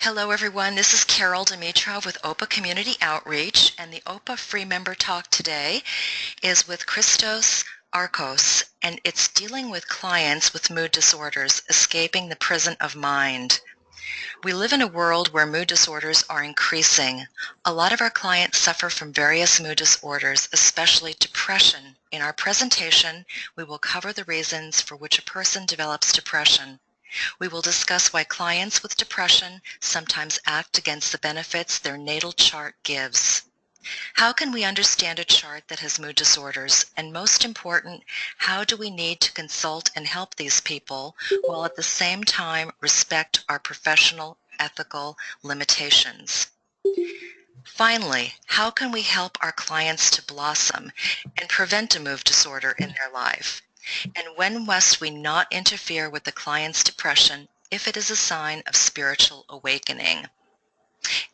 Hello everyone, this is Carol Dimitrov with OPA Community Outreach, and the OPA free member talk today is with Christos Archos, and it's dealing with clients with mood disorders, escaping the prison of mind. We live in a world where mood disorders are increasing. A lot of our clients suffer from various mood disorders, especially depression. In our presentation, we will cover the reasons for which a person develops depression. We will discuss why clients with depression sometimes act against the benefits their natal chart gives. How can we understand a chart that has mood disorders? And most important, how do we need to consult and help these people while at the same time respect our professional ethical limitations? Finally, how can we help our clients to blossom and prevent a mood disorder in their life? And when must we not interfere with the client's depression if it is a sign of spiritual awakening?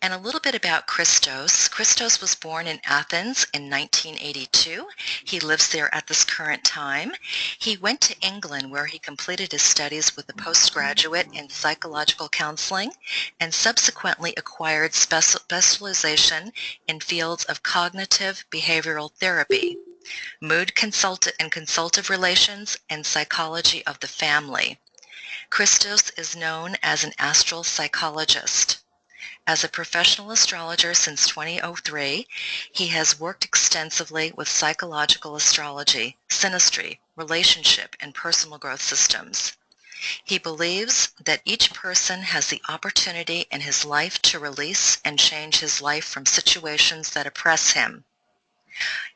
And a little bit about Christos. Christos was born in Athens in 1982. He lives there at this current time. He went to England where he completed his studies with a postgraduate in psychological counseling and subsequently acquired specialization in fields of cognitive behavioral therapy, mood consultative relations, and psychology of the family. Christos is known as an astral psychologist. As a professional astrologer since 2003, he has worked extensively with psychological astrology, synastry, relationship, and personal growth systems. He believes that each person has the opportunity in his life to release and change his life from situations that oppress him.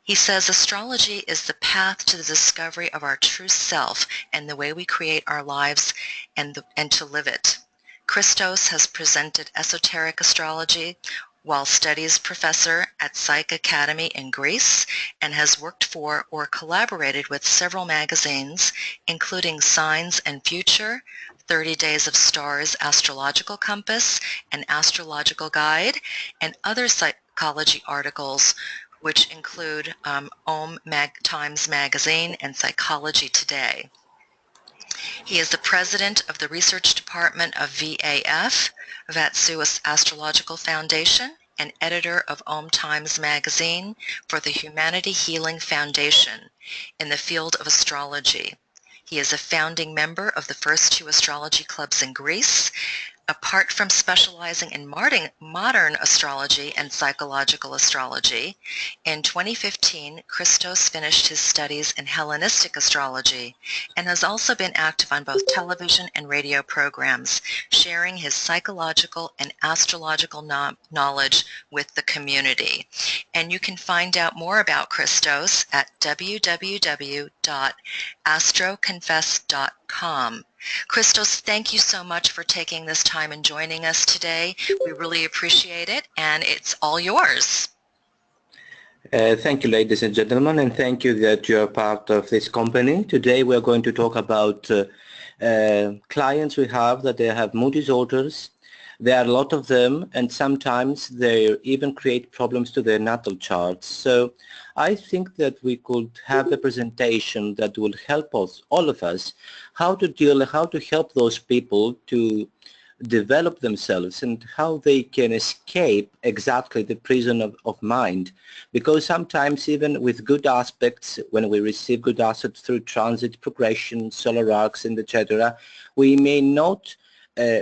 He says astrology is the path to the discovery of our true self and the way we create our lives and to live it. Christos has presented esoteric astrology while studies professor at Psych Academy in Greece and has worked for or collaborated with several magazines, including Signs and Future, 30 Days of Stars Astrological Compass, and Astrological Guide, and other psychology articles which include Times Magazine and Psychology Today. He is the president of the research department of VAF, Vatsu's Astrological Foundation, and editor of Times Magazine for the Humanity Healing Foundation in the field of astrology. He is a founding member of the first two astrology clubs in Greece. Apart from specializing in modern astrology and psychological astrology, in 2015, Christos finished his studies in Hellenistic astrology and has also been active on both television and radio programs, sharing his psychological and astrological knowledge with the community. And you can find out more about Christos at www.astroconfess.com. Christos, thank you so much for taking this time and joining us today. We really appreciate it, and it's all yours. Thank you, ladies and gentlemen, and thank you that you are part of this company. Today we are going to talk about clients we have that they have mood disorders. There are a lot of them, and sometimes they even create problems to their natal charts. So I think that we could have a presentation that will help us, all of us, how to help those people to develop themselves and how they can escape exactly the prison of mind. Because sometimes even with good aspects, when we receive good aspects through transit, progression, solar arcs, and etc., we may not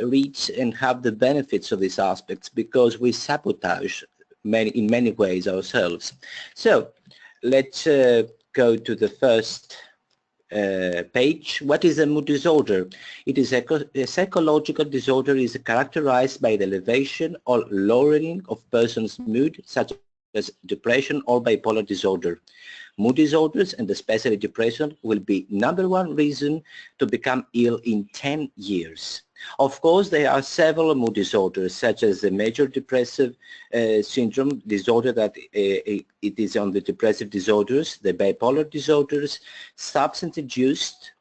reach and have the benefits of these aspects because we sabotage in many ways ourselves. So let's go to the first page. What is a mood disorder? It is a psychological disorder is characterized by the elevation or lowering of person's mood, such as depression or bipolar disorder. Mood disorders, and especially depression, will be #1 reason to become ill in 10 years. Of course, there are several mood disorders, such as the major depressive syndrome disorder, that it is on the depressive disorders, the bipolar disorders, substance-induced,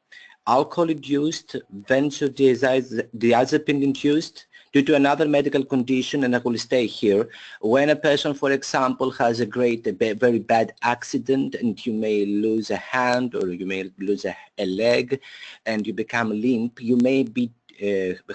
alcohol-induced, benzodiazepine-induced, due to another medical condition, and I will stay here. When a person, for example, has a very bad accident and you may lose a hand or you may lose a leg and you become limp, you may be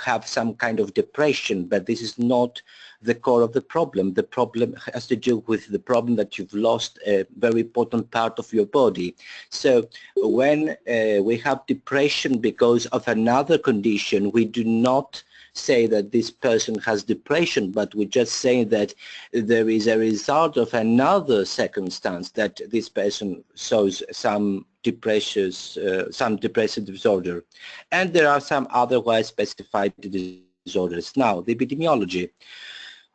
have some kind of depression, but this is not the core of the problem. The problem has to do with the problem that you've lost a very important part of your body. So when we have depression because of another condition, we do not say that this person has depression, but we just say that there is a result of another circumstance that this person shows some depressive disorder. And there are some otherwise specified disorders. Now, the epidemiology.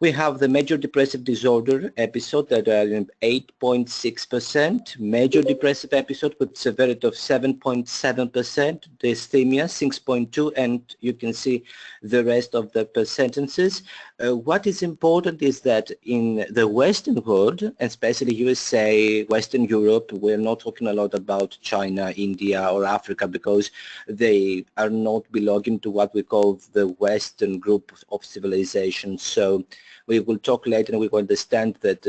We have the major depressive disorder episode that are 8.6%, major depressive episode with severity of 7.7%, dysthymia 6.2%, and you can see the rest of the percentages. What is important is that in the Western world, especially USA, Western Europe, we're not talking a lot about China, India, or Africa because they are not belonging to what we call the Western group of civilization. So we will talk later and we will understand that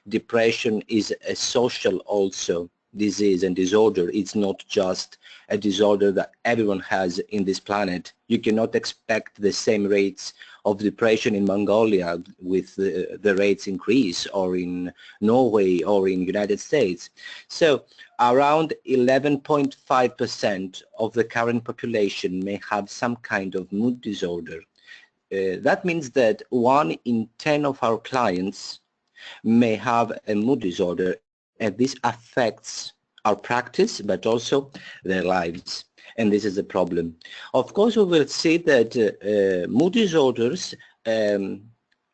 depression is a social also disease and disorder. It's not just a disorder that everyone has in this planet. You cannot expect the same rates of depression in Mongolia with the rates in Greece or in Norway or in United States. So around 11.5% of the current population may have some kind of mood disorder. That means that 1 in 10 of our clients may have a mood disorder, and this affects our practice but also their lives, and this is a problem. Of course, we will see that mood disorders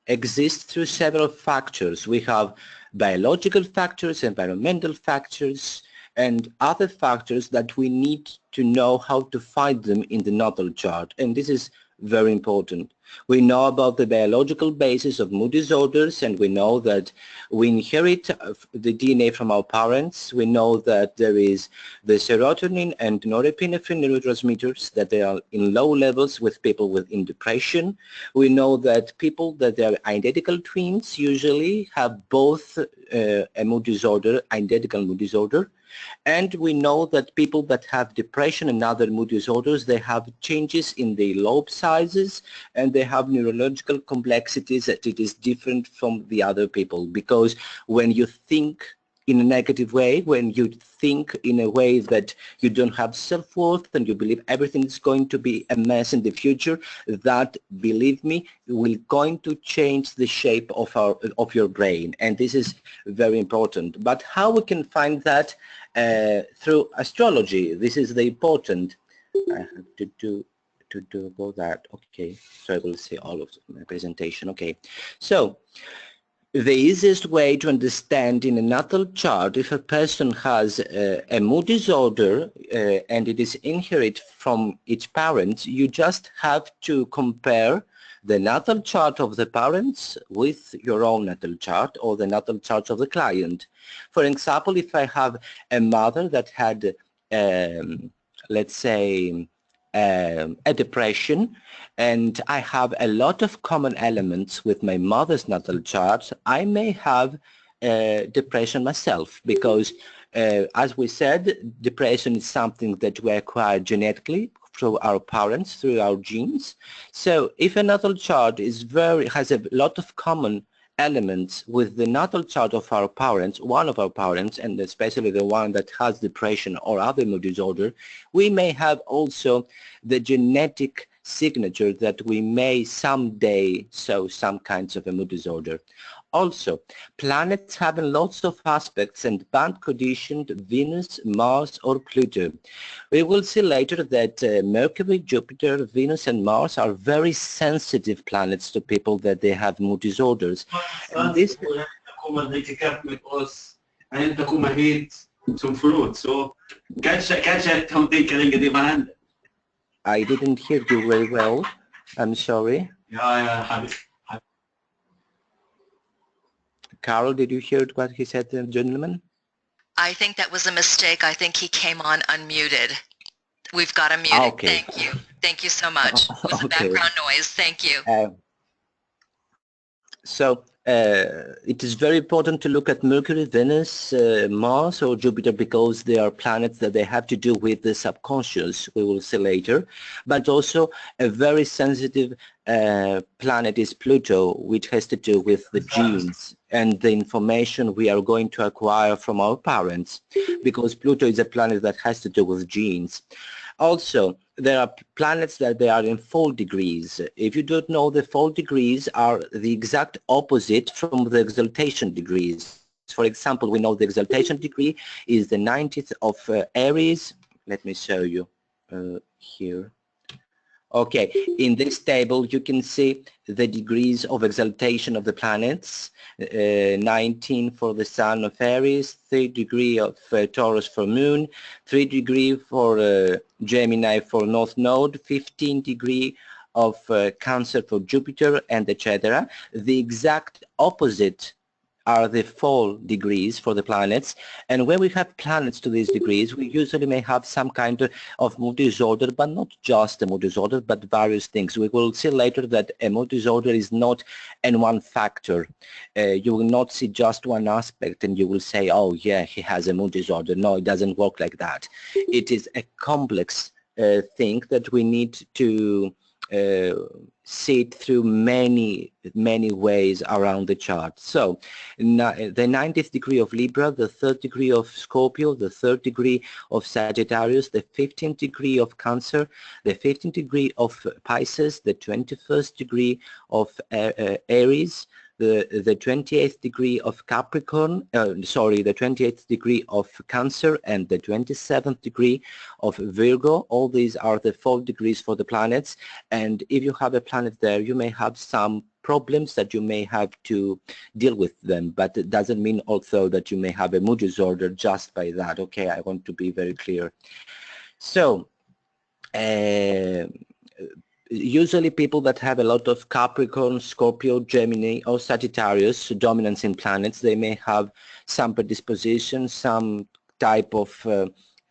exist through several factors. We have biological factors, environmental factors, and other factors that we need to know how to find them in the natal chart, and this is very important. We know about the biological basis of mood disorders, and we know that we inherit the DNA from our parents. We know that there is the serotonin and norepinephrine neurotransmitters that they are in low levels with people in depression. We know that people that are identical twins usually have both a mood disorder, identical mood disorder. And we know that people that have depression and other mood disorders, they have changes in the lobe sizes and they have neurological complexities that it is different from the other people. Because when you think in a negative way, when you think in a way that you don't have self-worth and you believe everything is going to be a mess in the future, that, believe me, will going to change the shape of your brain, and this is very important. But how we can find that? Through astrology. This is the important. I have to do about that. Okay, so I will see all of my presentation. Okay, so the easiest way to understand in a natal chart if a person has a mood disorder and it is inherited from its parents, you just have to compare the natal chart of the parents with your own natal chart or the natal chart of the client. For example, if I have a mother that had, let's say, a depression, and I have a lot of common elements with my mother's natal chart, I may have depression myself because, as we said, depression is something that we acquire genetically through our parents, through our genes. So if a natal chart has a lot of common elements with the natal chart of our parents, one of our parents, and especially the one that has depression or other mood disorder, we may have also the genetic signature that we may someday show some kinds of a mood disorder. Also, planets having lots of aspects and band conditioned Venus, Mars, or Pluto. We will see later that Mercury, Jupiter, Venus, and Mars are very sensitive planets to people that they have mood disorders. And this I didn't hear you very well. I'm sorry. Carol, did you hear what he said, gentlemen? I think that was a mistake. I think he came on unmuted. We've got him muted. Okay. Thank you. Thank you so much. It was a background noise. Thank you. So it is very important to look at Mercury, Venus, Mars or Jupiter because they are planets that they have to do with the subconscious, we will see later. But also a very sensitive planet is Pluto, which has to do with the genes and the information we are going to acquire from our parents, because Pluto is a planet that has to do with genes. Also, there are planets that they are in 4 degrees. If you don't know, the 4 degrees are the exact opposite from the exaltation degrees. For example, we know the exaltation degree is the 90th of Aries. Let me show you here. Okay, in this table you can see the degrees of exaltation of the planets. 19 for the Sun of Aries, 3 degree of Taurus for Moon, 3 degree for Gemini for North Node, 15 degree of Cancer for Jupiter, and etc. The exact opposite are the 4 degrees for the planets, and when we have planets to these degrees, we usually may have some kind of mood disorder, but not just a mood disorder, but various things. We will see later that a mood disorder is not in one factor. You will not see just one aspect and you will say, oh yeah, he has a mood disorder. No, it doesn't work like that. It is a complex thing that we need to see it through many ways around the chart. So the 90th degree of Libra, the 3rd degree of Scorpio, the 3rd degree of Sagittarius, the 15th degree of Cancer, the 15th degree of Pisces, the 21st degree of Aries, the 28th degree of Capricorn, the 28th degree of Cancer, and the 27th degree of Virgo. All these are the 4 degrees for the planets, and if you have a planet there, you may have some problems that you may have to deal with them, but it doesn't mean also that you may have a mood disorder just by that. Okay, I want to be very clear. So usually people that have a lot of Capricorn, Scorpio, Gemini or Sagittarius dominance in planets, they may have some predisposition, some type of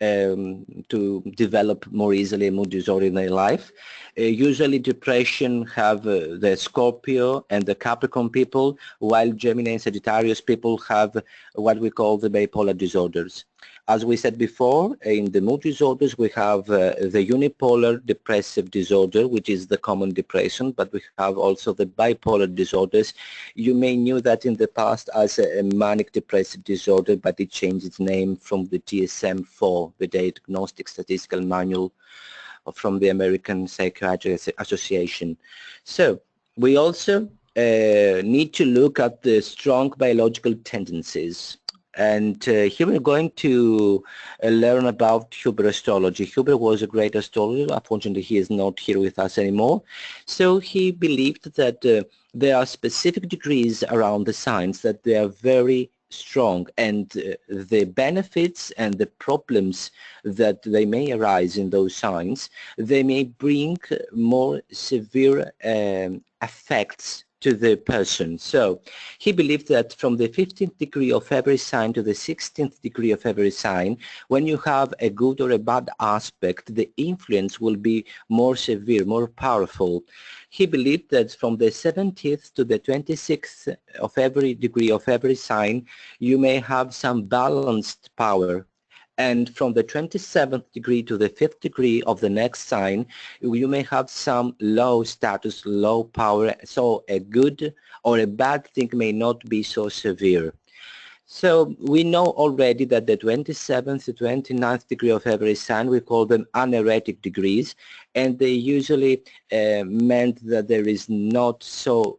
to develop more easily a mood disorder in their life. Usually depression have the Scorpio and the Capricorn people, while Gemini and Sagittarius people have what we call the bipolar disorders. As we said before, in the mood disorders we have the unipolar depressive disorder, which is the common depression, but we have also the bipolar disorders. You may knew that in the past as a manic depressive disorder, but it changed its name from the DSM-4, the Diagnostic Statistical Manual from the American Psychiatric Association. So we also need to look at the strong biological tendencies. And here we're going to learn about Huber astrology. Huber was a great astrologer. Unfortunately, he is not here with us anymore. So he believed that there are specific degrees around the signs that they are very strong, and the benefits and the problems that they may arise in those signs, they may bring more severe effects to the person. So he believed that from the 15th degree of every sign to the 16th degree of every sign, when you have a good or a bad aspect, the influence will be more severe, more powerful. He believed that from the 70th to the 26th of every degree of every sign, you may have some balanced power. And from the 27th degree to the 5th degree of the next sign, you may have some low status, low power, so a good or a bad thing may not be so severe. So we know already that the 27th to 29th degree of every sign, we call them aneretic degrees, and they usually meant that there is not so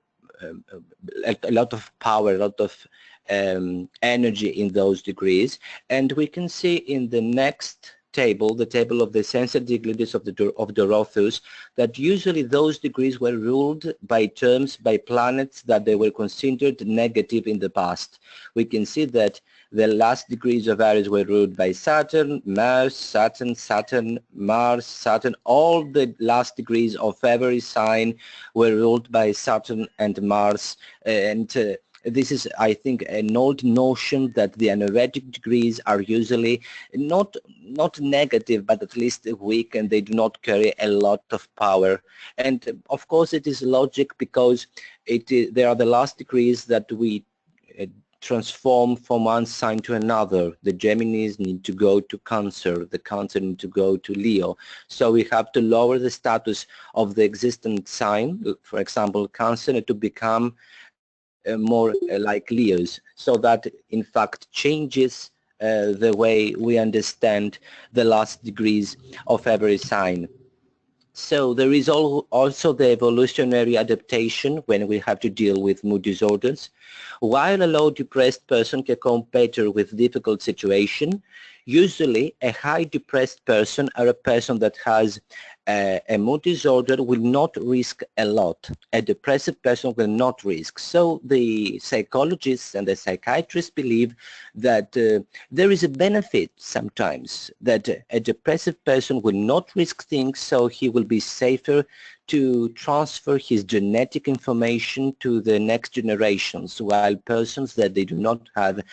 a lot of power, a lot of energy in those degrees. And we can see in the next table, the table of the sensitive degrees of Dorotheus, that usually those degrees were ruled by terms, by planets that they were considered negative in the past. We can see that the last degrees of Aries were ruled by Saturn, Mars, Saturn, Mars, Saturn. All the last degrees of every sign were ruled by Saturn and Mars, and This is, I think, an old notion that the honorific degrees are usually not negative, but at least weak, and they do not carry a lot of power. And of course, it is logic because they are the last degrees that we transform from one sign to another. The Geminis need to go to Cancer, the Cancer need to go to Leo. So we have to lower the status of the existing sign, for example, Cancer, to become more like Leos, so that in fact changes the way we understand the last degrees of every sign. So there is also the evolutionary adaptation when we have to deal with mood disorders. While a low depressed person can cope better with difficult situation, usually a high depressed person or a person that has a mood disorder will not risk a lot. A depressive person will not risk. So the psychologists and the psychiatrists believe that there is a benefit sometimes that a depressive person will not risk things, so he will be safer to transfer his genetic information to the next generations, while persons that they do not have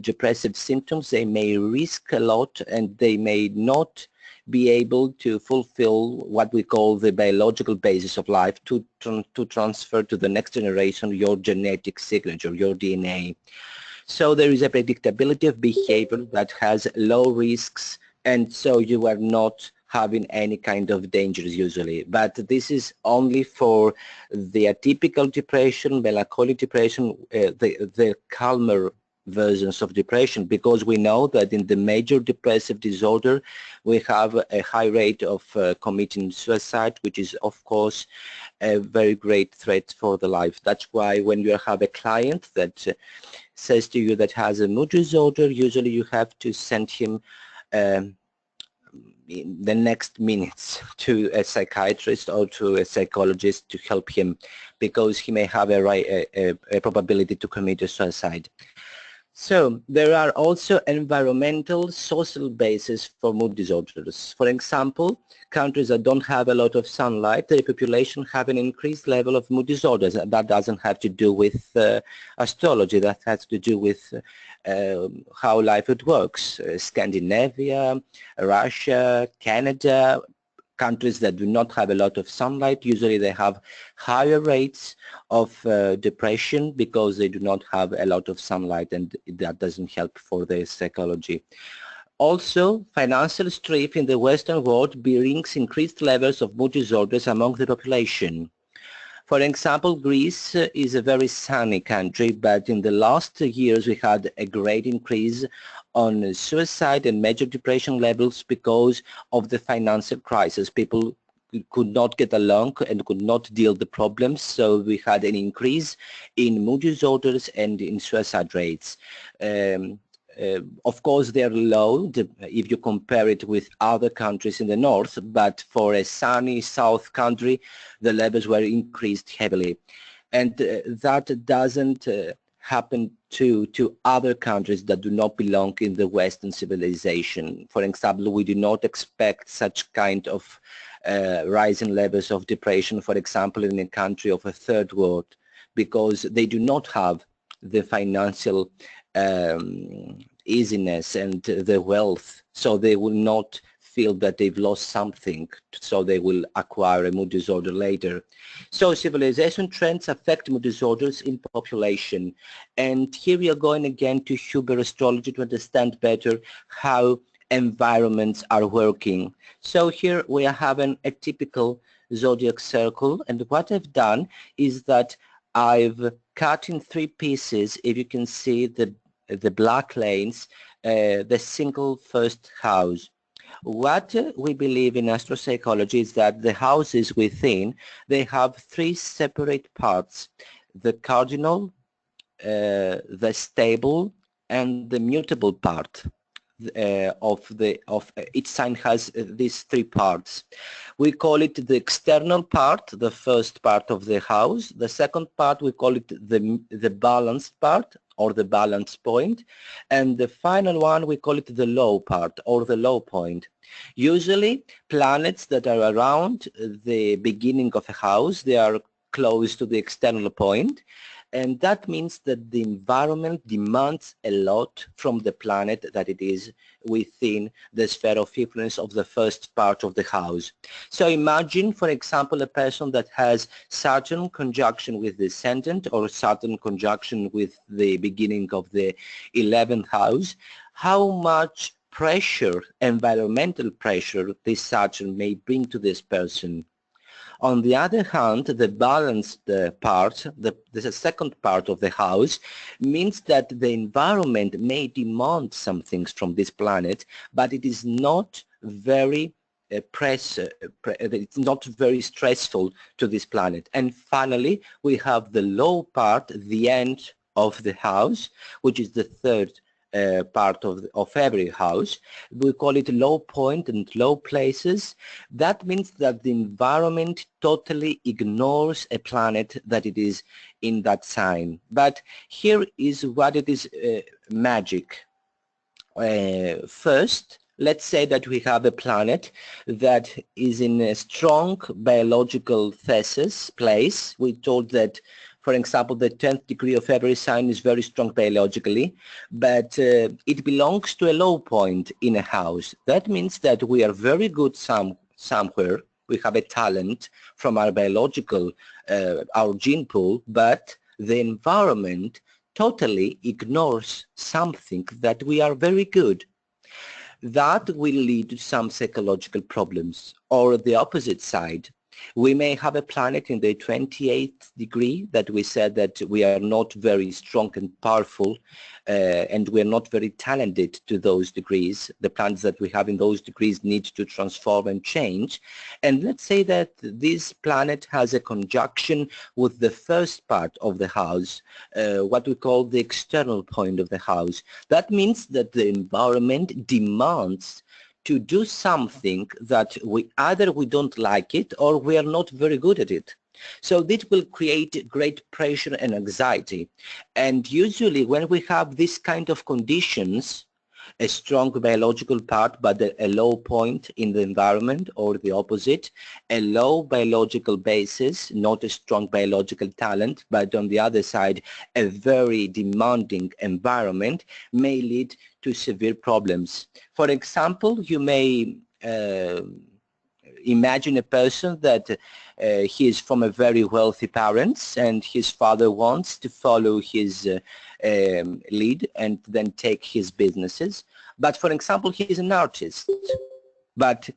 depressive symptoms, they may risk a lot and they may not be able to fulfill what we call the biological basis of life to transfer to the next generation your genetic signature, your DNA. So there is a predictability of behavior that has low risks, and so you are not having any kind of dangers usually. But this is only for the atypical depression, melancholic depression, the calmer versions of depression, because we know that in the major depressive disorder we have a high rate of committing suicide, which is of course a very great threat for the life. That's why when you have a client that says to you that has a mood disorder, usually you have to send him in the next minutes to a psychiatrist or to a psychologist to help him, because he may have a probability to commit a suicide. So there are also environmental, social bases for mood disorders. For example, countries that don't have a lot of sunlight, their population have an increased level of mood disorders. That doesn't have to do with astrology, that has to do with how life it works. Scandinavia, Russia, Canada, countries that do not have a lot of sunlight, usually they have higher rates of depression because they do not have a lot of sunlight, and that doesn't help for their psychology. Also, financial strife in the Western world brings increased levels of mood disorders among the population. For example, Greece is a very sunny country, but in the last years we had a great increase on suicide and major depression levels because of the financial crisis. People could not get along and could not deal the problems, so we had an increase in mood disorders and in suicide rates. Of course, they're low if you compare it with other countries in the north, but for a sunny south country, the levels were increased heavily. And that doesn't happen to other countries that do not belong in the Western civilization. For example, we do not expect such kind of rising levels of depression, for example, in a country of a third world, because they do not have the financial easiness and the wealth, so they will not feel that they've lost something, so they will acquire a mood disorder later. So civilization trends affect mood disorders in population, and here we are going again to Huber astrology to understand better how environments are working. So here we are having a typical zodiac circle, and what I've done is that I've cut in 3 pieces, if you can see the black lanes, the single first house. What we believe in astropsychology is that the houses within, they have 3 separate parts: the cardinal, the stable, and the mutable part. Of each sign has these 3 parts. We call it the external part, the first part of the house. The second part, we call it the balanced part, or the balance point, and the final one, we call it the low part, or the low point. Usually planets that are around the beginning of a house, they are close to the external point, And that means that the environment demands a lot from the planet that it is within the sphere of influence of the first part of the house. So imagine, for example, a person that has Saturn conjunction with the ascendant or Saturn conjunction with the beginning of the 11th house. How much pressure, environmental pressure, this Saturn may bring to this person. On the other hand, the balanced part, the second part of the house, means that the environment may demand some things from this planet, but it is not very it's not very stressful to this planet. And finally, we have the low part, the end of the house, which is the third part of every house. We call it low point and low places. That means that the environment totally ignores a planet that it is in that sign. But here is what it is magic. First, let's say that we have a planet that is in a strong biological thesis place. We told that, for example, the 10th degree of every sign is very strong biologically, but it belongs to a low point in a house. That means that we are very good somewhere. We have a talent from our biological, our gene pool, but the environment totally ignores something that we are very good. That will lead to some psychological problems. Or the opposite side, we may have a planet in the 28th degree that we said that we are not very strong and powerful and we're not very talented to those degrees. The planets that we have in those degrees need to transform and change. And let's say that this planet has a conjunction with the first part of the house, what we call the external point of the house. That means that the environment demands to do something that either we don't like it or we are not very good at it. So this will create great pressure and anxiety. And usually when we have this kind of conditions, a strong biological part but a low point in the environment, or the opposite, a low biological basis, not a strong biological talent, but on the other side a very demanding environment, may lead to severe problems. For example, you may imagine a person that he is from a very wealthy parents and his father wants to follow his lead and then take his businesses. But for example, he is an artist, but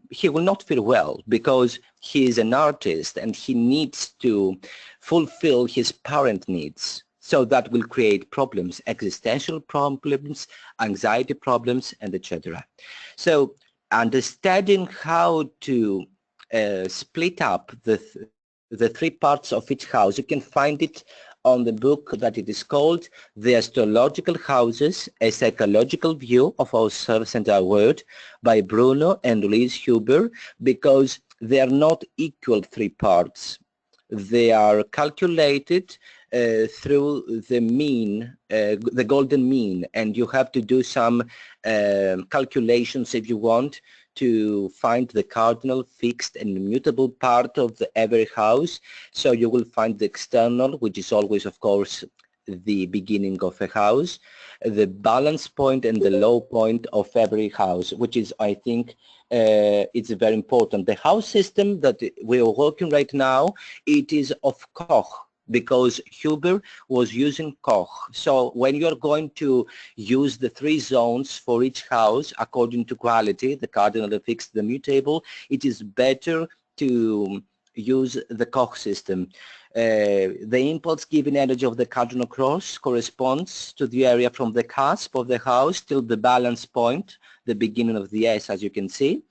he will not feel well because he is an artist and he needs to fulfill his parent needs. So that will create problems, existential problems, anxiety problems, and etc. So understanding how to split up the three parts of each house, you can find it on the book that it is called The Astrological Houses, A Psychological View of Ourselves and Our World by Bruno and Louise Huber, because they are not equal three parts. They are calculated through the mean, the golden mean, and you have to do some calculations if you want to find the cardinal, fixed and immutable part of every house. So you will find the external, which is always, of course, the beginning of a house, the balance point and the low point of every house, which is, I think, it's very important. The house system that we are working right now, it is of Koch, because Huber was using Koch. So when you're going to use the three zones for each house according to quality, the cardinal, the fixed, the mutable, it is better to use the Koch system. The impulse giving energy of the cardinal cross corresponds to the area from the cusp of the house till the balance point, the beginning of the S, as you can see.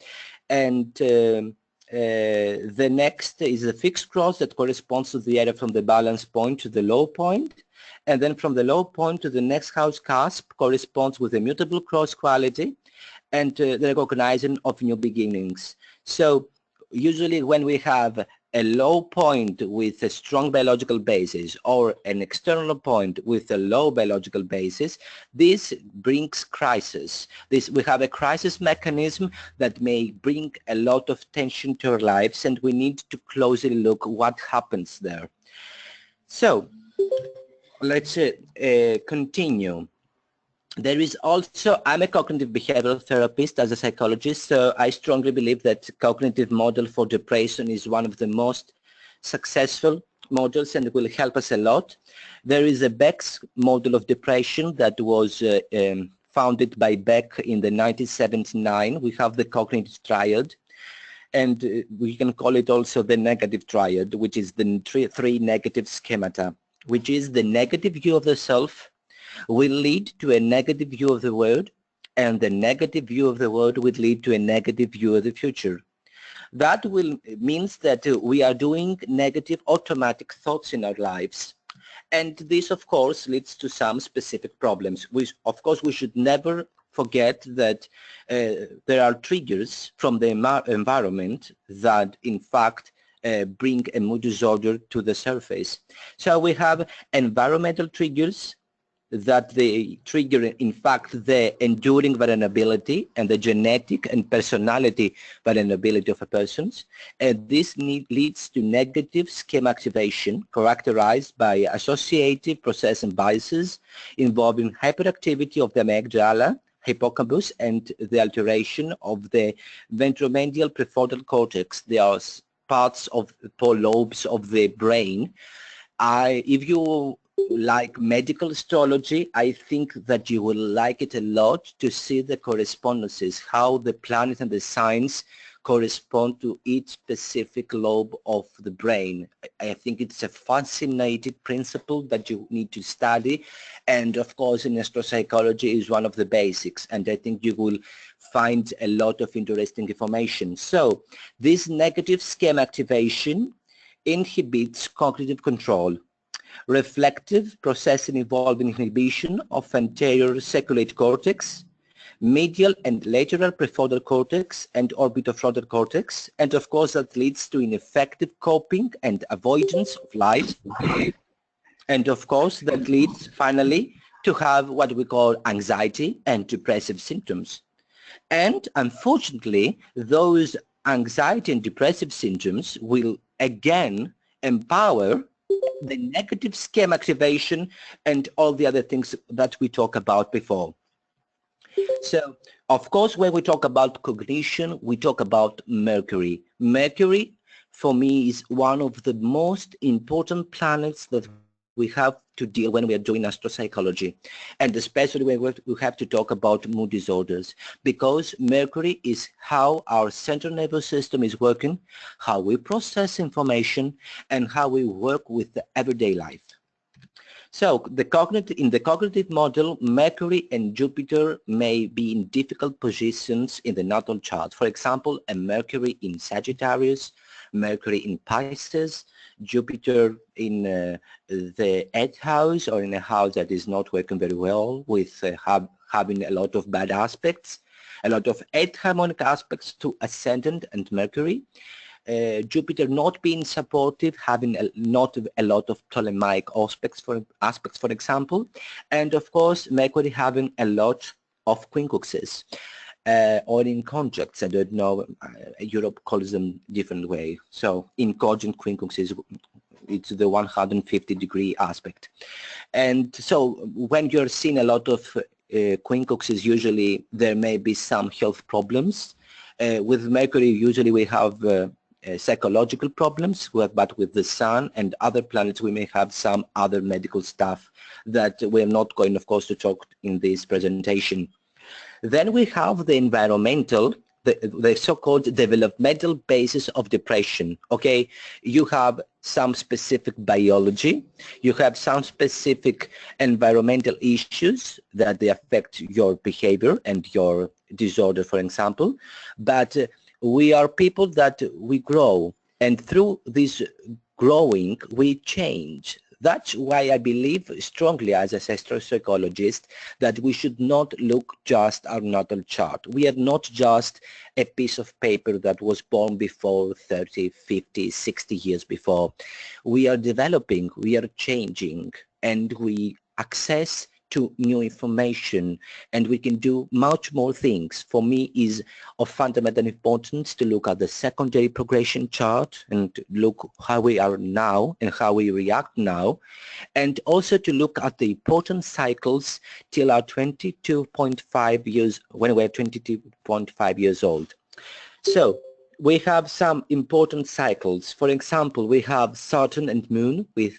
And the next is the fixed cross that corresponds to the area from the balance point to the low point. And then from the low point to the next house cusp corresponds with the mutable cross quality and the recognizing of new beginnings. So usually when we have a low point with a strong biological basis or an external point with a low biological basis, this brings crisis. We have a crisis mechanism that may bring a lot of tension to our lives, and we need to closely look what happens there. So let's continue. There is also, I'm a cognitive behavioral therapist as a psychologist, so I strongly believe that cognitive model for depression is one of the most successful models and will help us a lot. There is a Beck's model of depression that was founded by Beck in the 1979. We have the cognitive triad, and we can call it also the negative triad, which is the three negative schemata, which is the negative view of the self, will lead to a negative view of the world, and the negative view of the world will lead to a negative view of the future. That means that we are doing negative automatic thoughts in our lives. And this, of course, leads to some specific problems. Of course, we should never forget that there are triggers from the environment that, in fact, bring a mood disorder to the surface. So we have environmental triggers that they trigger, in fact, the enduring vulnerability and the genetic and personality vulnerability of a person. And this leads to negative schema activation characterized by associative processing biases involving hyperactivity of the amygdala, hippocampus, and the alteration of the ventromedial prefrontal cortex. They are parts of the lobes of the brain. If you like medical astrology, I think that you will like it a lot to see the correspondences, how the planets and the signs correspond to each specific lobe of the brain. I think it's a fascinating principle that you need to study, and of course in astropsychology is one of the basics, and I think you will find a lot of interesting information. So this negative schema activation inhibits cognitive control. Reflective processing involving inhibition of anterior cingulate cortex, medial and lateral prefrontal cortex and orbitofrontal cortex, and of course that leads to ineffective coping and avoidance of life, and of course that leads finally to have what we call anxiety and depressive symptoms. And unfortunately, those anxiety and depressive symptoms will again empower the negative schema activation and all the other things that we talked about before. So, of course, when we talk about cognition, we talk about Mercury. Mercury, for me, is one of the most important planets that we have to deal when we are doing astropsychology, and especially when we have to talk about mood disorders, because Mercury is how our central nervous system is working, how we process information, and how we work with the everyday life. So in the cognitive model, Mercury and Jupiter may be in difficult positions in the natal chart. For example, a Mercury in Sagittarius, Mercury in Pisces, Jupiter in the 8th house or in a house that is not working very well, with having a lot of bad aspects, a lot of 8th harmonic aspects to Ascendant and Mercury. Jupiter not being supportive, having not a lot of Ptolemaic aspects, for example, and of course Mercury having a lot of quincunxes or in conjuncts. I don't know, Europe calls them different way. So in conjunct quincunxes, it's the 150-degree aspect. And so when you're seeing a lot of quincunxes, usually there may be some health problems. With Mercury, usually we have psychological problems, but with the Sun and other planets we may have some other medical stuff that we're not going, of course, to talk in this presentation. Then we have the environmental, the so-called developmental basis of depression. Okay, you have some specific biology, you have some specific environmental issues that they affect your behavior and your disorder, for example, but we are people that we grow, and through this growing we change. That's why I believe strongly as a astropsychologist that we should not look just our natal chart. We are not just a piece of paper that was born before 30, 50, 60 years before. We are developing, we are changing, and we access to new information, and we can do much more things. For me, is of fundamental importance to look at the secondary progression chart and look how we are now and how we react now, and also to look at the important cycles till our 22.5 years, when we're 22.5 years old. So we have some important cycles. For example, we have Saturn and Moon with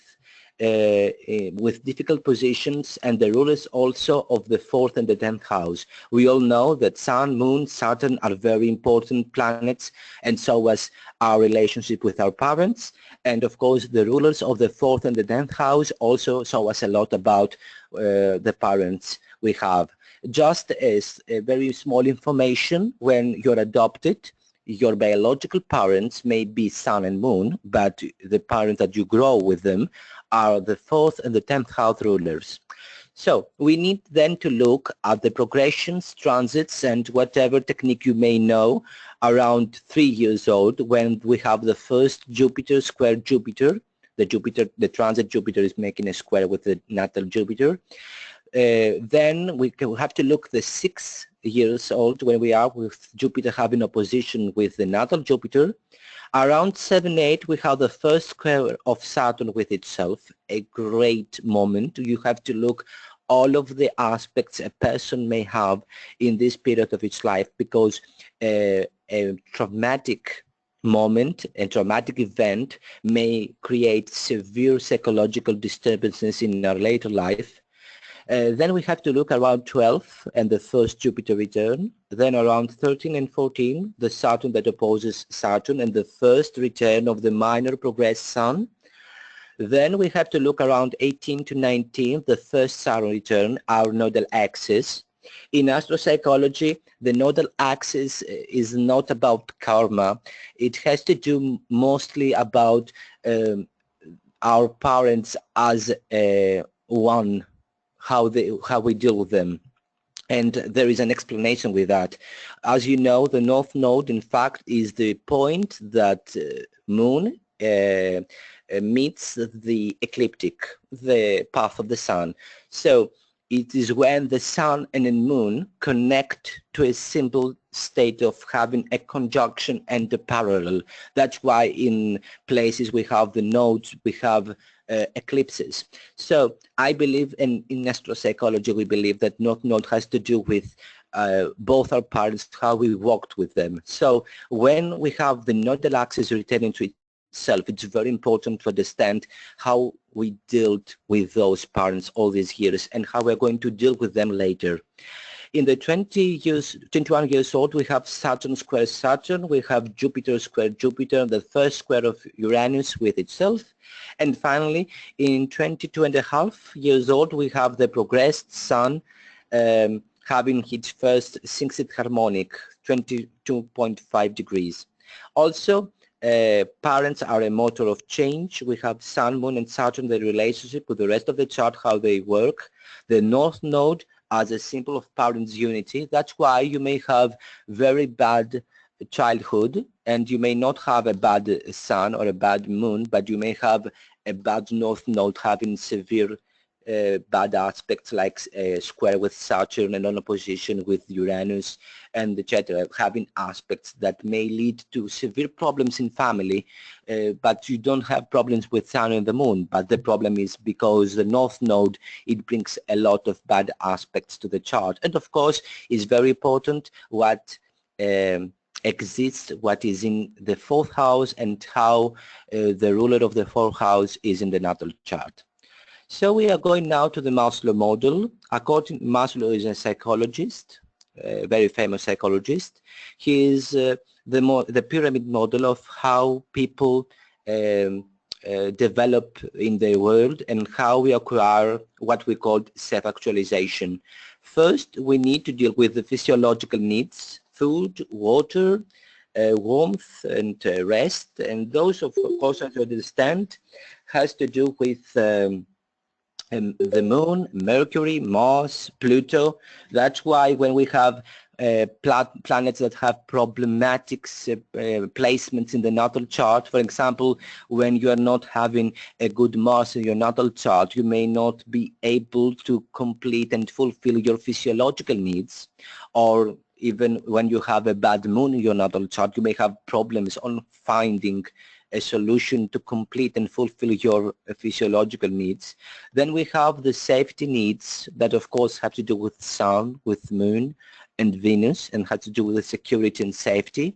difficult positions, and the rulers also of the 4th and the 10th house. We all know that Sun, Moon, Saturn are very important planets, and so was our relationship with our parents. And of course, the rulers of the 4th and the 10th house also show us a lot about the parents we have. Just as a very small information, when you're adopted, your biological parents may be Sun and Moon, but the parents that you grow with them are the 4th and the 10th house rulers. So we need then to look at the progressions, transits, and whatever technique you may know around 3 years old, when we have the first Jupiter square Jupiter. The transit Jupiter is making a square with the natal Jupiter. Then we have to look the 6 years old, when we are with Jupiter having opposition with the natal Jupiter. Around 7, 8, we have the first square of Saturn with itself, a great moment. You have to look all of the aspects a person may have in this period of its life, because a traumatic moment, a traumatic event may create severe psychological disturbances in our later life. Then we have to look around 12 and the first Jupiter return. Then around 13 and 14, the Saturn that opposes Saturn and the first return of the minor progressed Sun. Then we have to look around 18 to 19, the first Saturn return, our nodal axis. In astropsychology, the nodal axis is not about karma. It has to do mostly about our parents as one, how we deal with them. And there is an explanation with that. As you know, the North Node, in fact, is the point that Moon meets the ecliptic, the path of the Sun. So it is when the Sun and the Moon connect to a simple state of having a conjunction and a parallel. That's why in places we have the nodes, we have eclipses. So I believe, and in astropsychology we believe that North Node has to do with both our parents, how we walked with them. So when we have the nodal axis returning to itself, it's very important to understand how we dealt with those parents all these years and how we're going to deal with them later. In the 21 years old, we have Saturn square Saturn, we have Jupiter square Jupiter, the first square of Uranus with itself. And finally, in 22 and a half years old, we have the progressed Sun having its first sixth harmonic, 22.5 degrees. Also, parents are a motor of change. We have Sun, Moon, and Saturn, the relationship with the rest of the chart, how they work. The North Node as a symbol of parents' unity. That's why you may have very bad childhood, and you may not have a bad Sun or a bad Moon, but you may have a bad North Node having severe bad aspects, like square with Saturn and on opposition with Uranus, and etc., having aspects that may lead to severe problems in family, but you don't have problems with Sun and the Moon. But the problem is because the North Node, it brings a lot of bad aspects to the chart. And of course, it's very important what exists, what is in the 4th house, and how the ruler of the 4th house is in the natal chart. So we are going now to the Maslow model. According Maslow is a psychologist, a very famous psychologist. He is the pyramid model of how people develop in the world and how we acquire what we call self-actualization. First, we need to deal with the physiological needs: food, water, warmth, and rest. And those, of course, as you understand, has to do with the Moon, Mercury, Mars, Pluto. That's why when we have planets that have problematic placements in the natal chart. For example, when you are not having a good Mars in your natal chart, you may not be able to complete and fulfill your physiological needs, or even when you have a bad moon in your natal chart, you may have problems on finding a solution to complete and fulfill your physiological needs. Then we have the safety needs that of course have to do with Sun, with Moon and Venus, and have to do with the security and safety.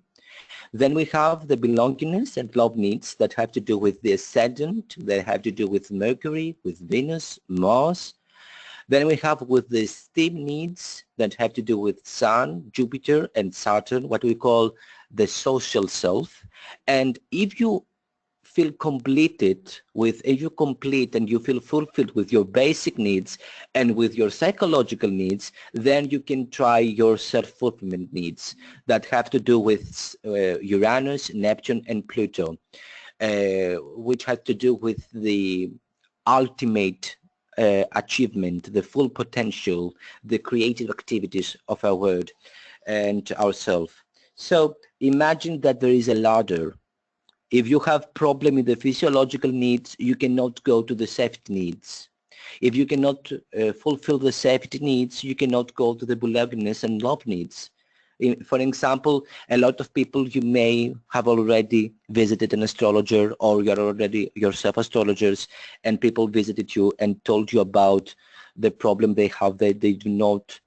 Then we have the belongingness and love needs that have to do with the ascendant, that have to do with Mercury, with Venus, Mars. Then we have with the esteem needs that have to do with Sun, Jupiter and Saturn, what we call the social self. And if you feel completed with, if you complete and you feel fulfilled with your basic needs and with your psychological needs, then you can try your self-fulfillment needs that have to do with Uranus, Neptune and Pluto, which have to do with the ultimate achievement, the full potential, the creative activities of our world and ourselves. So imagine that there is a ladder. If you have problem in the physiological needs, you cannot go to the safety needs. If you cannot fulfill the safety needs, you cannot go to the belongingness and love needs. For example, a lot of people, you may have already visited an astrologer, or you're already yourself astrologers, and people visited you and told you about the problem they have, that they do not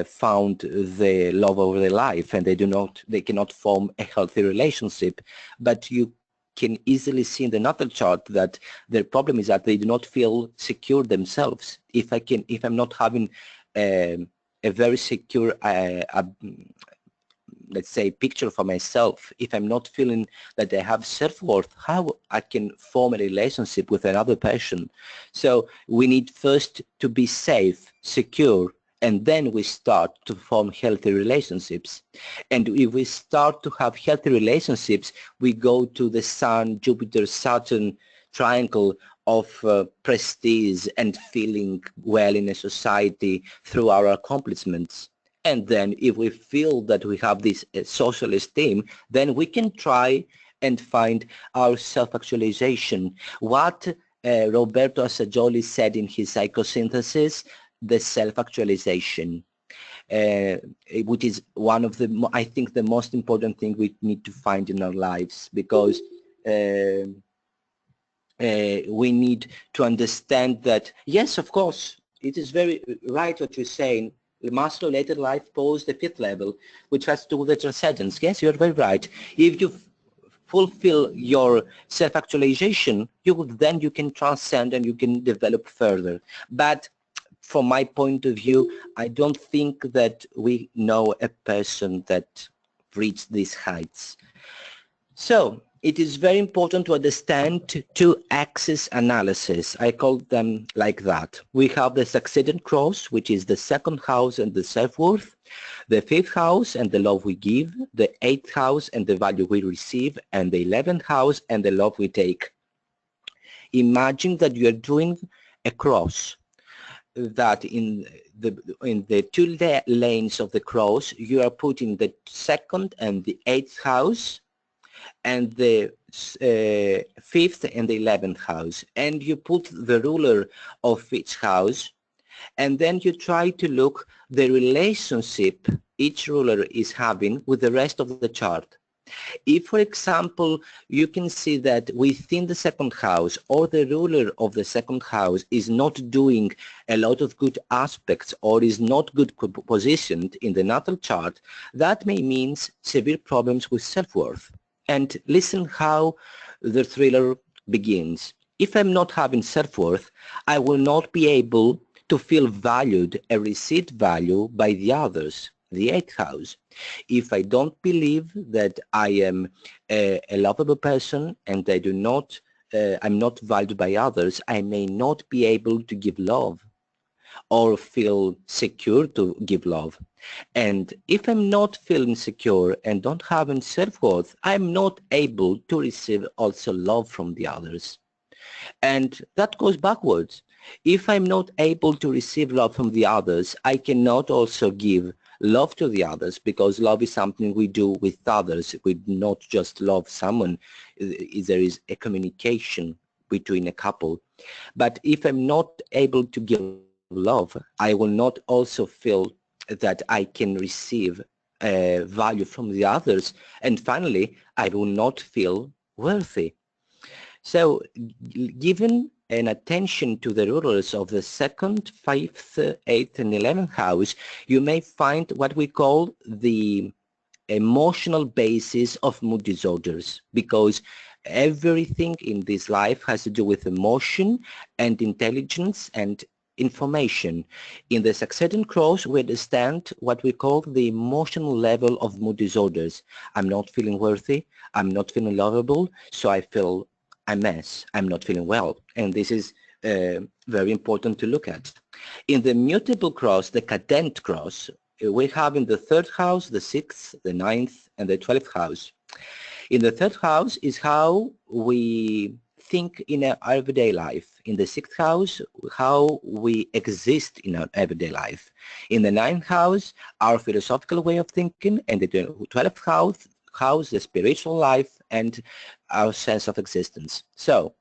found the love of their life, and they cannot form a healthy relationship. But you can easily see in the natal chart that their problem is that they do not feel secure themselves. If I'm not having a very secure let's say picture for myself, if I'm not feeling that I have self-worth, how I can form a relationship with another person? So we need first to be safe, secure, and then we start to form healthy relationships. And if we start to have healthy relationships, we go to the Sun, Jupiter, Saturn triangle of prestige and feeling well in a society through our accomplishments. And then if we feel that we have this social esteem, then we can try and find our self-actualization. What Roberto Assagioli said in his psychosynthesis, the self-actualization, which is one of the, I think, the most important thing we need to find in our lives, because we need to understand that, yes, of course, it is very right what you're saying. Maslow later life posed the fifth level, which has to do with the transcendence. Yes, you're very right. If you fulfill your self-actualization, then you can transcend and you can develop further. But from my point of view, I don't think that we know a person that reached these heights. So it is very important to understand two-axis analysis. I call them like that. We have the succeeding cross, which is the second house and the self-worth, the fifth house and the love we give, the eighth house and the value we receive, and the 11th house and the love we take. Imagine that you are doing a cross, that in the two lanes of the cross, you are putting the second and the eighth house, and the fifth and the 11th house, and you put the ruler of each house, and then you try to look the relationship each ruler is having with the rest of the chart. If, for example, you can see that within the second house, or the ruler of the second house is not doing a lot of good aspects, or is not good positioned in the natal chart, that may mean severe problems with self-worth. And listen how the thriller begins. If I'm not having self-worth, I will not be able to feel valued and receive value by the others, the eighth house. If I don't believe that I am a lovable person and I'm not valued by others, I may not be able to give love or feel secure to give love. And if I'm not feeling secure and don't have any self-worth, I'm not able to receive also love from the others. And that goes backwards. If I'm not able to receive love from the others, I cannot also give love to the others, because love is something we do with others. We do not just love someone. There is a communication between a couple. But if I'm not able to give love, I will not also feel that I can receive value from the others. And finally, I will not feel worthy. So given an attention to the rulers of the second, fifth, eighth, and 11th house, you may find what we call the emotional basis of mood disorders, because everything in this life has to do with emotion and intelligence and information. In the succeeding cross, we understand what we call the emotional level of mood disorders. I'm not feeling worthy, I'm not feeling lovable, so I feel a mess, I'm not feeling well. And this is very important to look at. In the mutable cross, the cadent cross, we have in the third house, the sixth, the ninth, and the 12th house. In the third house is how we think in our everyday life. In the sixth house, how we exist in our everyday life. In the ninth house, our philosophical way of thinking, and the 12th house, the spiritual life, and our sense of existence. So,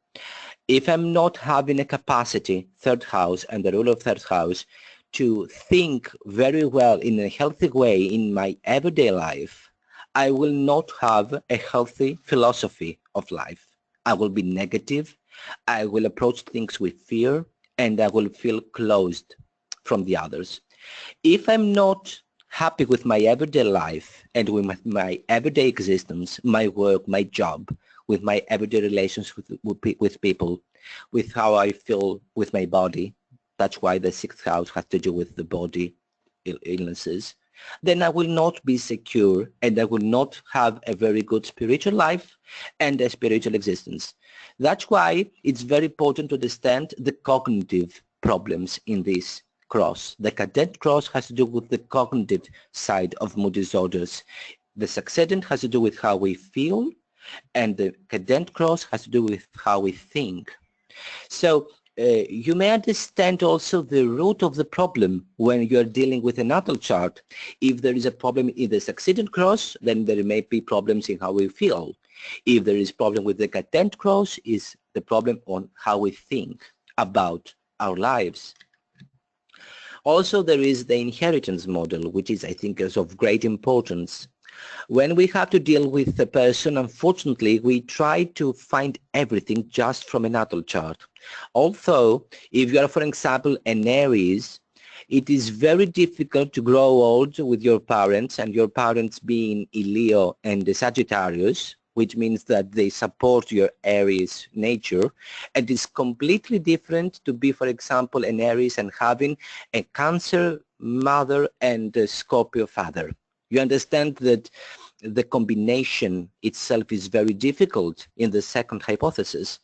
if I'm not having a capacity, third house, and the rule of third house, to think very well in a healthy way in my everyday life, I will not have a healthy philosophy of life. I will be negative, I will approach things with fear, and I will feel closed from the others. If I'm not happy with my everyday life and with my everyday existence, my work, my job, with my everyday relations with people, with how I feel with my body, that's why the sixth house has to do with the body illnesses, then I will not be secure and I will not have a very good spiritual life and a spiritual existence. That's why it's very important to understand the cognitive problems in this cross. The cadent cross has to do with the cognitive side of mood disorders. The succedent has to do with how we feel, and the cadent cross has to do with how we think. So you may understand also the root of the problem when you're dealing with a natal chart. If there is a problem in the succeeding cross, then there may be problems in how we feel. If there is problem with the cadent cross, is the problem on how we think about our lives. Also, there is the inheritance model, which is, I think, is of great importance. When we have to deal with a person, unfortunately, we try to find everything just from a natal chart. Although, if you are, for example, an Aries, it is very difficult to grow old with your parents, and your parents being a Leo and a Sagittarius, which means that they support your Aries nature. And it's completely different to be, for example, an Aries and having a Cancer mother and a Scorpio father. You understand that the combination itself is very difficult in the second hypothesis.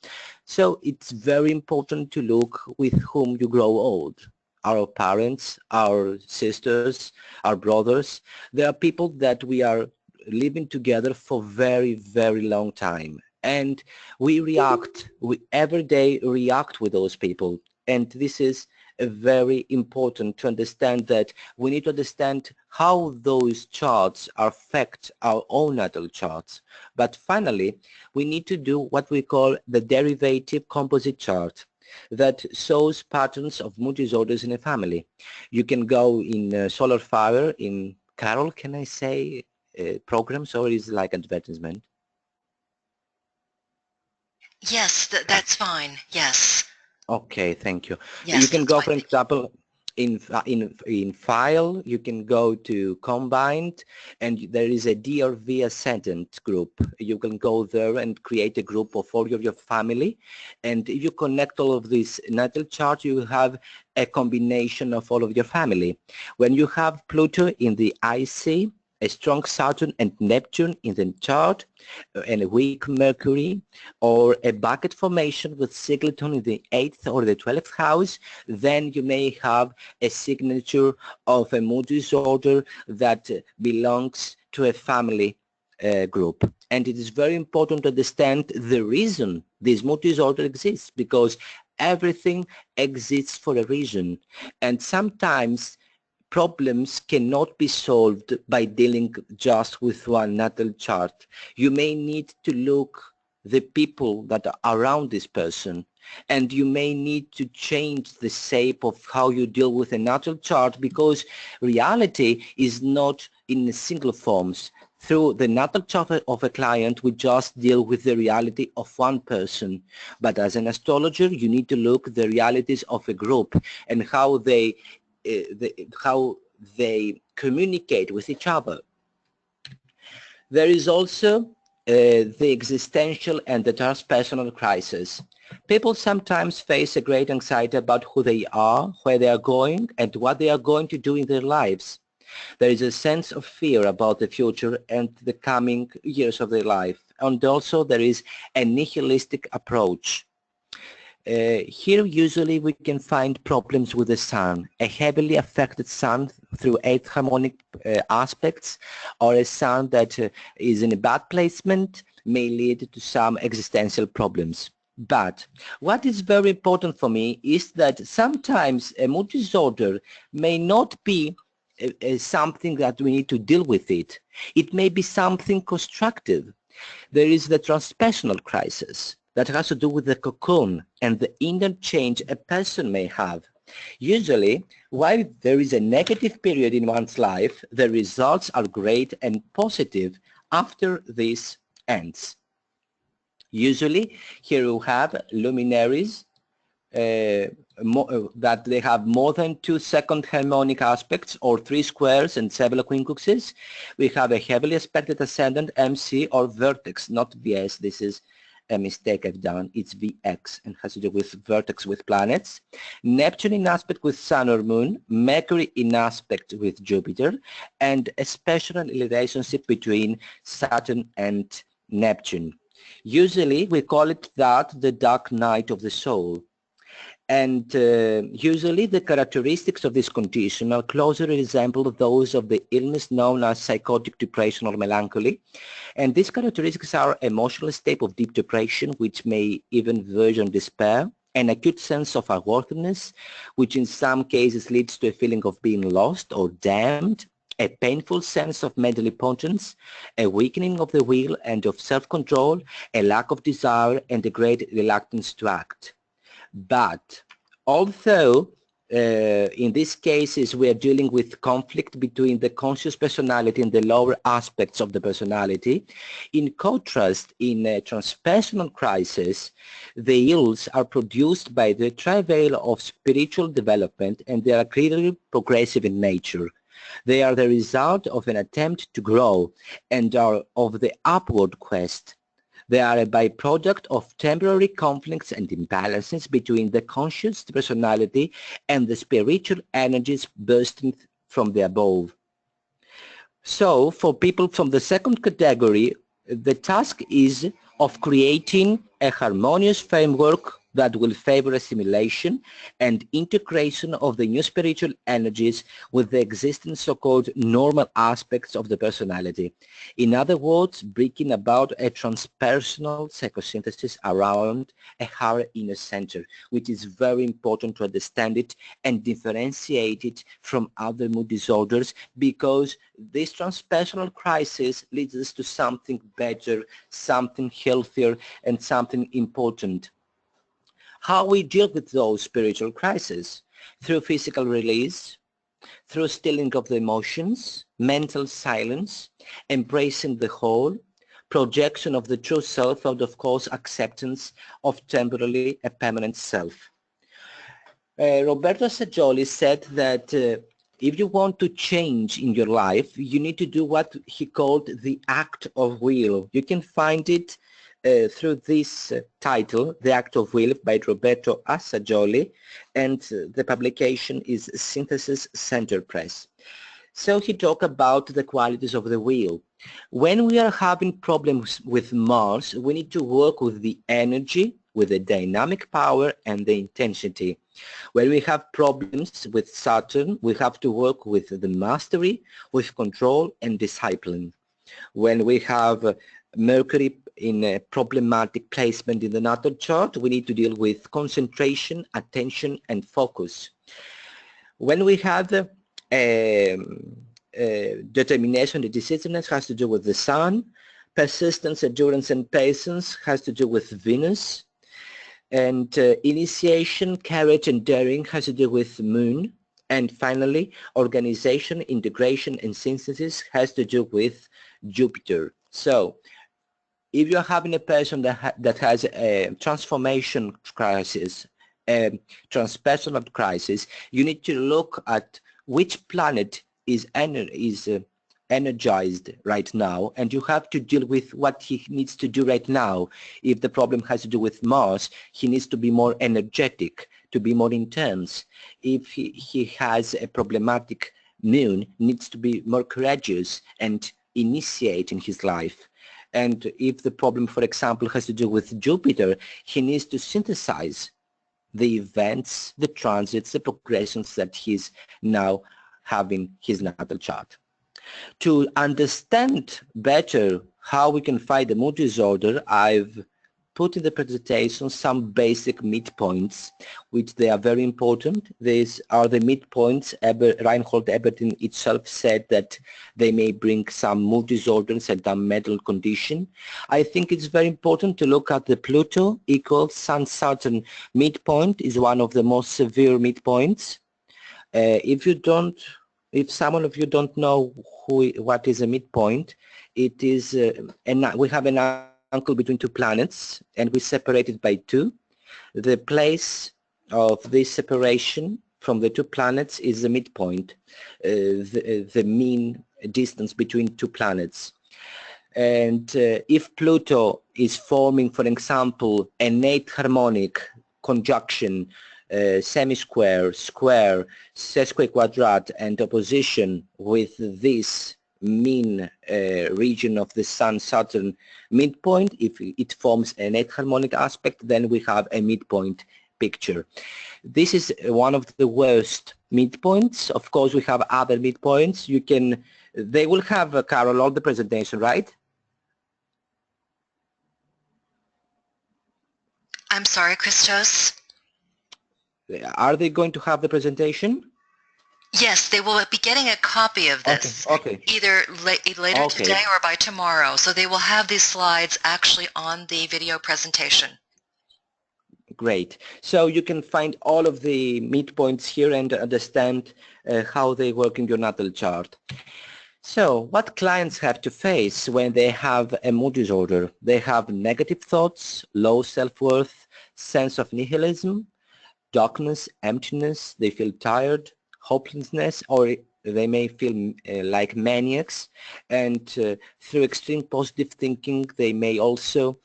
So it's very important to look with whom you grow old. Our parents, our sisters, our brothers, there are people that we are living together for very, very long time. And we every day react with those people. And this is very important to understand that we need to understand how those charts affect our own natal charts. But finally, we need to do what we call the derivative composite chart that shows patterns of mood disorders in a family. You can go in Solar Fire, in Carol, can I say, programs, or is it like advertisement? Yes, that's fine. Yes. Okay, thank you. Yes, You can that's go, fine. for example, in file, you can go to combined, and there is a DRV ascendant group. You can go there and create a group of all of your family, and if you connect all of this natal chart, you have a combination of all of your family. When you have Pluto in the IC, a strong Saturn and Neptune in the chart, and a weak Mercury, or a bucket formation with Singleton in the 8th or the 12th house, then you may have a signature of a mood disorder that belongs to a family group. And it is very important to understand the reason this mood disorder exists, because everything exists for a reason. And sometimes problems cannot be solved by dealing just with one natal chart. You may need to look the people that are around this person, and you may need to change the shape of how you deal with a natal chart, because reality is not in single forms. Through the natal chart of a client, we just deal with the reality of one person. But as an astrologer, you need to look at the realities of a group and how they communicate with each other. There is also the existential and the transpersonal crisis. People sometimes face a great anxiety about who they are, where they are going, and what they are going to do in their lives. There is a sense of fear about the future and the coming years of their life. And also there is a nihilistic approach. Here usually we can find problems with the sun, a heavily affected sun through 8 harmonic aspects, or a sun that is in a bad placement may lead to some existential problems. But what is very important for me is that sometimes a mood disorder may not be something that we need to deal with it. It may be something constructive. There is the transpersonal crisis that has to do with the cocoon and the inner change a person may have. Usually, while there is a negative period in one's life, the results are great and positive after this ends. Usually, here you have luminaries that they have more than 2 second harmonic aspects, or 3 squares and several quincunxes. We have a heavily aspected ascendant, MC, or vertex, not VS. This is a mistake I've done. It's VX and has to do with vertex with planets. Neptune in aspect with Sun or Moon, Mercury in aspect with Jupiter, and a special relationship between Saturn and Neptune. Usually we call it that the dark night of the soul. And usually the characteristics of this condition are closely resemble those of the illness known as psychotic depression or melancholy. And these characteristics are emotional state of deep depression, which may even verge on despair, an acute sense of unworthiness, which in some cases leads to a feeling of being lost or damned, a painful sense of mental impotence, a weakening of the will and of self-control, a lack of desire, and a great reluctance to act. But although in these cases we are dealing with conflict between the conscious personality and the lower aspects of the personality, in contrast, in a transpersonal crisis, the ills are produced by the travail of spiritual development, and they are clearly progressive in nature. They are the result of an attempt to grow and are of the upward quest. They are a byproduct of temporary conflicts and imbalances between the conscious personality and the spiritual energies bursting from the above. So, for people from the second category, the task is of creating a harmonious framework that will favor assimilation and integration of the new spiritual energies with the existing so-called normal aspects of the personality. In other words, bringing about a transpersonal psychosynthesis around a higher inner center, which is very important to understand it and differentiate it from other mood disorders, because this transpersonal crisis leads us to something better, something healthier, and something important. How we deal with those spiritual crises? Through physical release, through stilling of the emotions, mental silence, embracing the whole, projection of the true self, and of course acceptance of temporarily a permanent self. Roberto Sajoli said that if you want to change in your life, you need to do what he called the act of will. You can find it through this title, The Act of Will by Roberto Assagioli, and the publication is Synthesis Center Press. So he talked about the qualities of the will. When we are having problems with Mars, we need to work with the energy, with the dynamic power and the intensity. When we have problems with Saturn, we have to work with the mastery, with control and discipline. When we have Mercury in a problematic placement in the natal chart, we need to deal with concentration, attention and focus. When we have Determination and decisiveness has to do with the Sun. Persistence, endurance, and patience has to do with Venus. And initiation, courage, and daring has to do with Moon. And finally, organization, integration, and synthesis has to do with Jupiter. So if you're having a person that has a transformation crisis, a transpersonal crisis, you need to look at which planet is energized right now, and you have to deal with what he needs to do right now. If the problem has to do with Mars, he needs to be more energetic, to be more intense. If he has a problematic Moon, needs to be more courageous and initiate in his life. And if the problem, for example, has to do with Jupiter, he needs to synthesize the events, the transits, the progressions that he's now having his natal chart. To understand better how we can find the mood disorder, I've put in the presentation some basic midpoints, which they are very important. These are the midpoints. Reinhold Ebertin itself said that they may bring some mood disorders and some mental condition. I think it's very important to look at the Pluto equals Sun-Saturn midpoint is one of the most severe midpoints. If someone of you don't know what is a midpoint, it is we have an angle between two planets, and we separate it by 2. The place of this separation from the 2 planets is the midpoint, the mean distance between 2 planets. And if Pluto is forming, for example, an 8 harmonic conjunction, semi-square, square, sesquiquadrat, and opposition with this mean region of the Sun-Saturn midpoint, if it forms an 8 harmonic aspect, then we have a midpoint picture. This is one of the worst midpoints. Of course, we have other midpoints. They will have, Carol, all the presentation, right? I'm sorry, Christos. Are they going to have the presentation? Yes, they will be getting a copy of this, either later today or by tomorrow. So they will have these slides actually on the video presentation. Great. So you can find all of the midpoints here and understand how they work in your natal chart. So what clients have to face when they have a mood disorder? They have negative thoughts, low self-worth, sense of nihilism, darkness, emptiness, they feel tired, hopelessness, or they may feel like maniacs, and through extreme positive thinking they may also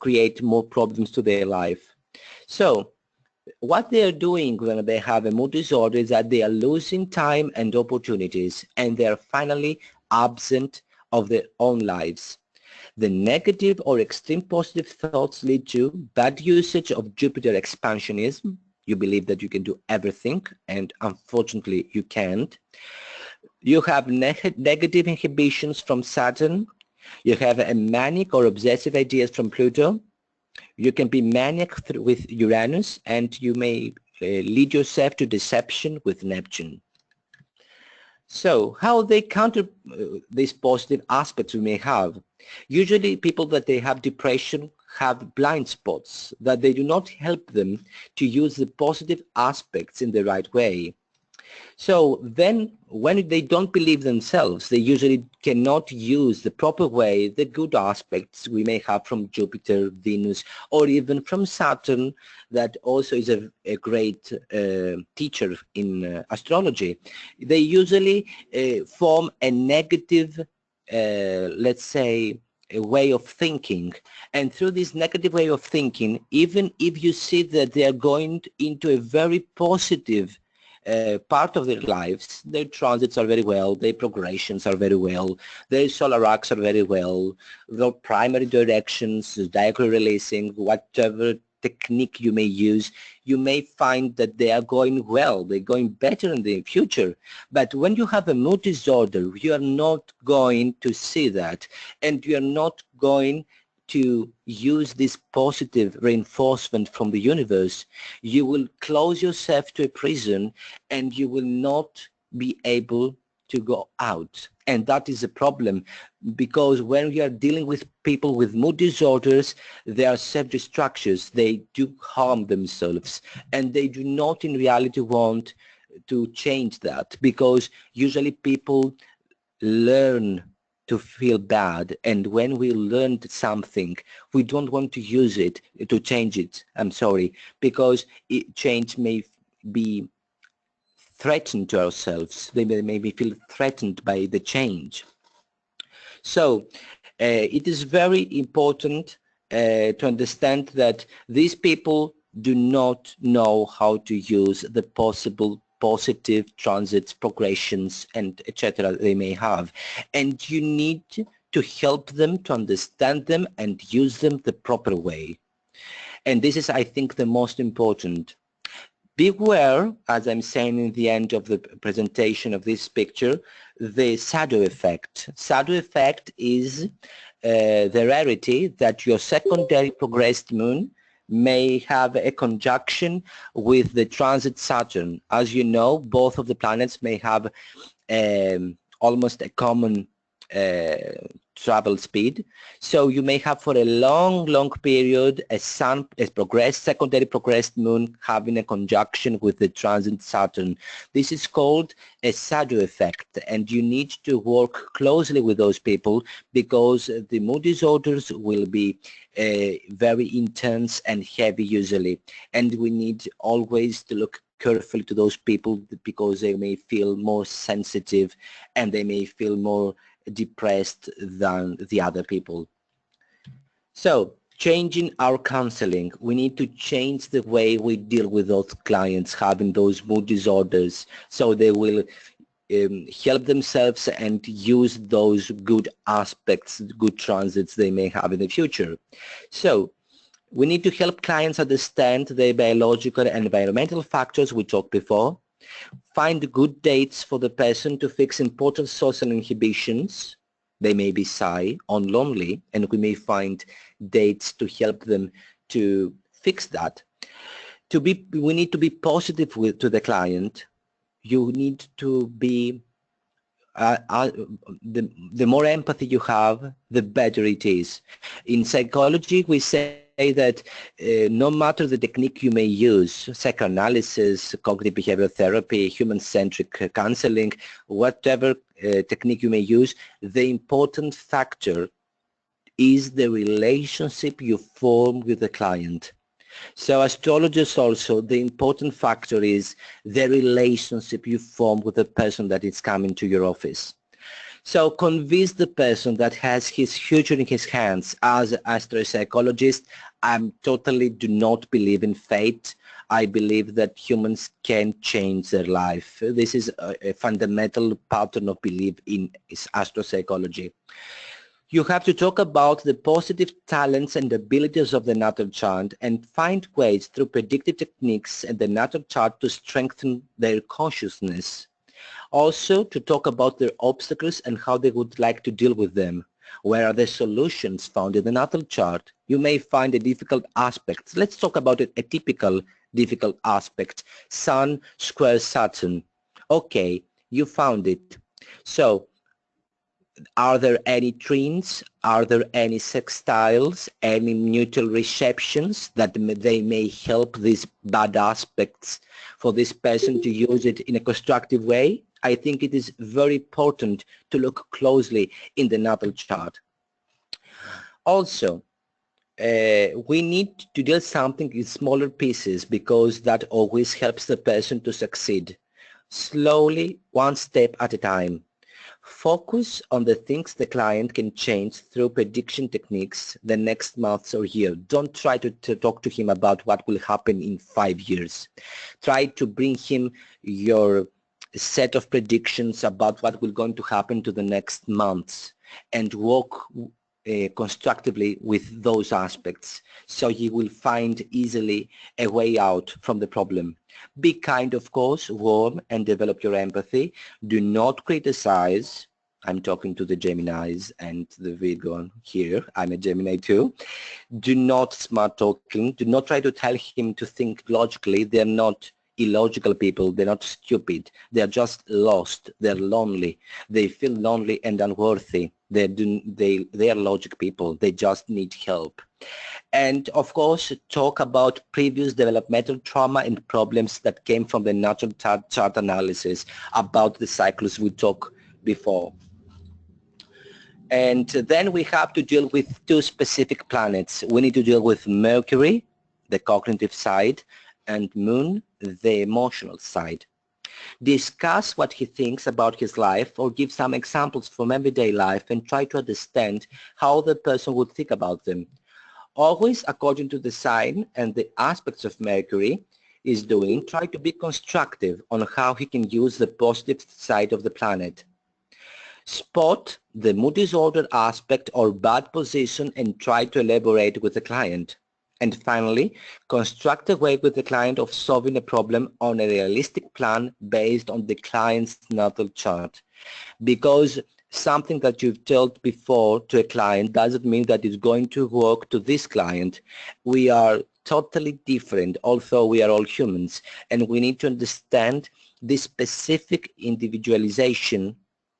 create more problems to their life. So what they are doing when they have a mood disorder is that they are losing time and opportunities, and they are finally absent of their own lives. The negative or extreme positive thoughts lead to bad usage of Jupiter expansionism. You believe that you can do everything, and unfortunately you can't. You have negative inhibitions from Saturn. You have a manic or obsessive ideas from Pluto. You can be manic with Uranus, and you may lead yourself to deception with Neptune. So how they counter these positive aspects we may have? Usually people that they have depression have blind spots that they do not help them to use the positive aspects in the right way. So then when they don't believe themselves, they usually cannot use the proper way the good aspects we may have from Jupiter, Venus, or even from Saturn, that also is a great teacher in astrology. They usually form a negative, let's say, a way of thinking, and through this negative way of thinking, even if you see that they are going into a very positive part of their lives, their transits are very well, their progressions are very well, their solar arcs are very well, their primary directions, diagonal releasing, whatever technique you may use, you may find that they are going well, they're going better in the future. But when you have a mood disorder, you are not going to see that, and you are not going to use this positive reinforcement from the universe. You will close yourself to a prison, and you will not be able to go out. And that is a problem, because when we are dealing with people with mood disorders, they are self-destructors. They do harm themselves, and they do not in reality want to change that, because usually people learn to feel bad, and when we learned something, we don't want to use it to change it. I'm sorry, because change may be threatened to ourselves. They may feel threatened by the change. So it is very important to understand that these people do not know how to use the possible positive transits, progressions, and etc. they may have. And you need to help them to understand them and use them the proper way. And this is, I think, the most important. Beware, as I'm saying in the end of the presentation of this picture, the shadow effect. Shadow effect is the rarity that your secondary progressed moon may have a conjunction with the transit Saturn. As you know, both of the planets may have almost a common travel speed. So you may have for a long period a secondary progressed moon having a conjunction with the transit Saturn. This is called a shadow effect, and you need to work closely with those people, because the mood disorders will be very intense and heavy usually, and we need always to look carefully to those people, because they may feel more sensitive and they may feel more depressed than the other people. So changing our counseling, we need to change the way we deal with those clients having those mood disorders, so they will help themselves and use those good aspects, good transits they may have in the future. So we need to help clients understand the biological and environmental factors we talked before, find good dates for the person to fix important social inhibitions. They may be shy or lonely, and we may find dates to help them to fix that. We need to be positive to the client. You need to be the more empathy you have, the better it is. In psychology, we say that no matter the technique you may use, psychoanalysis, cognitive behavioral therapy, human-centric counseling, whatever technique you may use, the important factor is the relationship you form with the client. So astrologers also, the important factor is the relationship you form with the person that is coming to your office. So convince the person that has his future in his hands. As an astropsychologist, I totally do not believe in fate. I believe that humans can change their life. This is a fundamental pattern of belief in astropsychology. You have to talk about the positive talents and abilities of the natal chart and find ways through predictive techniques and the natal chart to strengthen their consciousness. Also, to talk about their obstacles and how they would like to deal with them. Where are the solutions found in the natal chart? You may find a difficult aspect. Let's talk about a typical difficult aspect. Sun square Saturn. Okay, you found it. So, are there any trines? Are there any sextiles? Any mutual receptions that they may help these bad aspects for this person to use it in a constructive way? I think it is very important to look closely in the natal chart. Also, we need to do something in smaller pieces, because that always helps the person to succeed. Slowly, one step at a time. Focus on the things the client can change through prediction techniques the next months or year. Don't try to talk to him about what will happen in 5 years. Try to bring him your set of predictions about what will going to happen to the next months, and work constructively with those aspects, so he will find easily a way out from the problem. Be kind, of course, warm, and develop your empathy. Do not criticize. I'm talking to the Geminis and the Virgo here. I'm a Gemini too. Do not smart talking. Do not try to tell him to think logically. They're not illogical people. They're not stupid. They're just lost. They're lonely. They feel lonely and unworthy. They are logic people. They just need help. And of course, talk about previous developmental trauma and problems that came from the natural chart analysis about the cycles we talked before. And then we have to deal with two specific planets. We need to deal with Mercury, the cognitive side, and Moon, the emotional side. Discuss what he thinks about his life or give some examples from everyday life and try to understand how the person would think about them. Always according to the sign and the aspects of Mercury is doing, try to be constructive on how he can use the positive side of the planet. Spot the mood disorder aspect or bad position and try to elaborate with the client. And finally, construct a way with the client of solving a problem on a realistic plan based on the client's natal chart. Because something that you've told before to a client doesn't mean that it's going to work to this client. We are totally different, although we are all humans, and we need to understand this specific individualization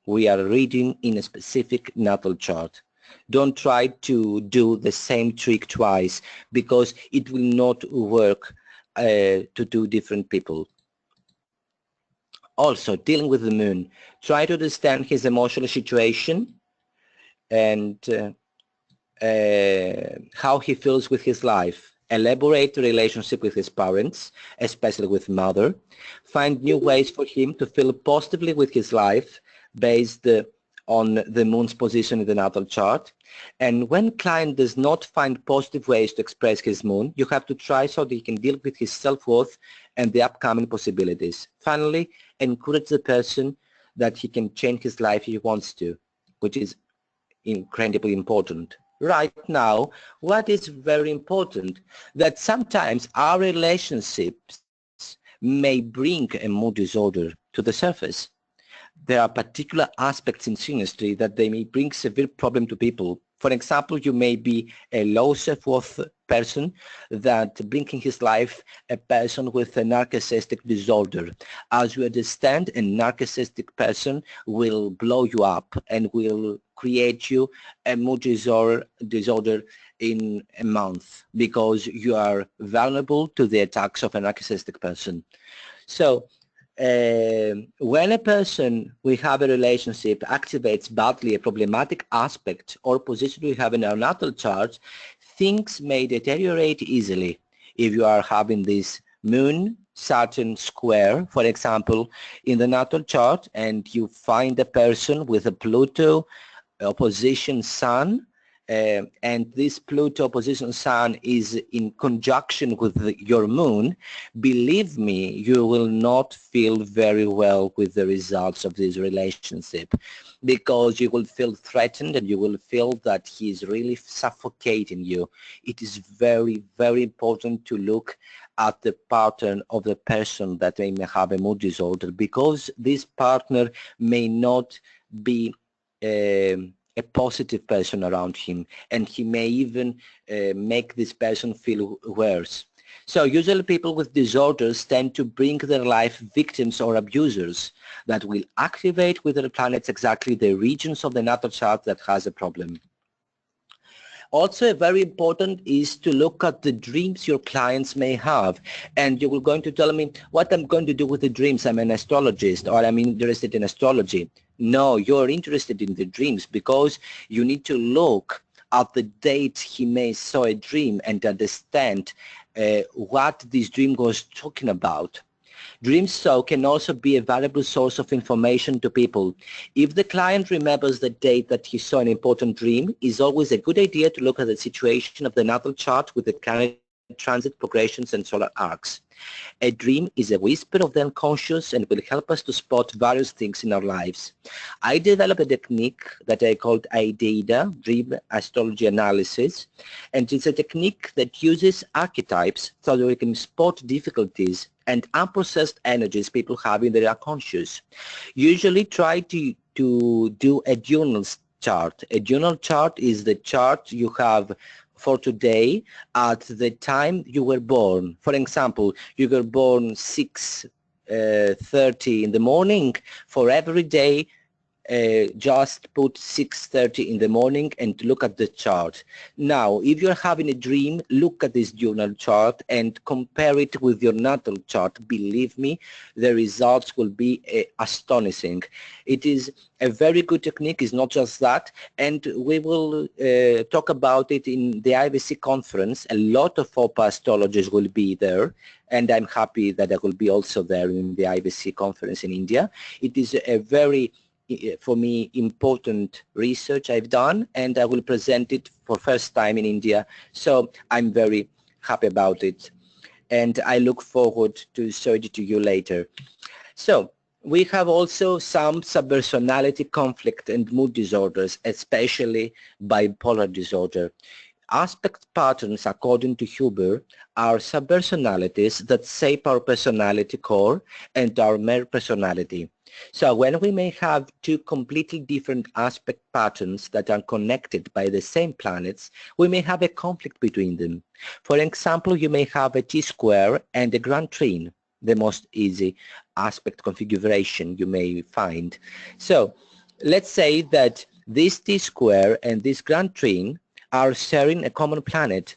we are reading in a specific natal chart. Don't try to do the same trick twice because it will not work to two different people. Also, dealing with the moon, try to understand his emotional situation and how he feels with his life. Elaborate the relationship with his parents, especially with mother. Find new ways for him to feel positively with his life based on the moon's position in the natal chart. And when client does not find positive ways to express his moon, you have to try so that he can deal with his self-worth and the upcoming possibilities. Finally, encourage the person that he can change his life if he wants to, which is incredibly important. Right now, what is very important, that sometimes our relationships may bring a mood disorder to the surface. There are particular aspects in synastry that they may bring severe problem to people. For example, you may be a low self-worth person that bring in his life a person with a narcissistic disorder. As you understand, a narcissistic person will blow you up and will create you a mood disorder in a month because you are vulnerable to the attacks of a narcissistic person. So when a person we have a relationship activates badly a problematic aspect or position we have in our natal chart, things may deteriorate easily. If you are having this moon Saturn square, for example, in the natal chart, and you find a person with a Pluto opposition sun, and this Pluto opposition sun is in conjunction with your moon, believe me, you will not feel very well with the results of this relationship because you will feel threatened and you will feel that he is really suffocating you. It is very, very important to look at the pattern of the person that may have a mood disorder because this partner may not be a positive person around him, and he may even make this person feel worse. So usually people with disorders tend to bring their life victims or abusers that will activate with their planets exactly the regions of the natal chart that has a problem. Also, very important is to look at the dreams your clients may have. And you were going to tell me what I'm going to do with the dreams. I'm an astrologist or I'm interested in astrology. No, you're interested in the dreams because you need to look at the date he may saw a dream and understand what this dream was talking about. Dreams can also be a valuable source of information to people. If the client remembers the date that he saw an important dream, it's always a good idea to look at the situation of the natal chart with the current transit progressions and solar arcs. A dream is a whisper of the unconscious and will help us to spot various things in our lives. I developed a technique that I called IDATA, Dream Astrology Analysis, and it's a technique that uses archetypes so that we can spot difficulties and unprocessed energies people have in their unconscious. Usually try to do a diurnal chart. A diurnal chart is the chart you have for today at the time you were born. For example, you were born 6:30 in the morning. For every day, just put 6:30 in the morning and look at the chart. Now, if you're having a dream, look at this journal chart and compare it with your natal chart. Believe me, the results will be astonishing. It is a very good technique. It's not just that, and we will talk about it in the IVC conference. A lot of OPA astrologers will be there, and I'm happy that I will be also there in the IVC conference in India. It is a very for me important research I've done, and I will present it for first time in India, so I'm very happy about it, and I look forward to show it to you later. So we have also some subpersonality conflict and mood disorders, especially bipolar disorder. Aspect patterns, according to Huber, are subpersonalities that shape our personality core and our mere personality. So when we may have two completely different aspect patterns that are connected by the same planets, we may have a conflict between them. For example, you may have a T-square and a grand trine, the most easy aspect configuration you may find. So let's say that this T-square and this grand trine are sharing a common planet.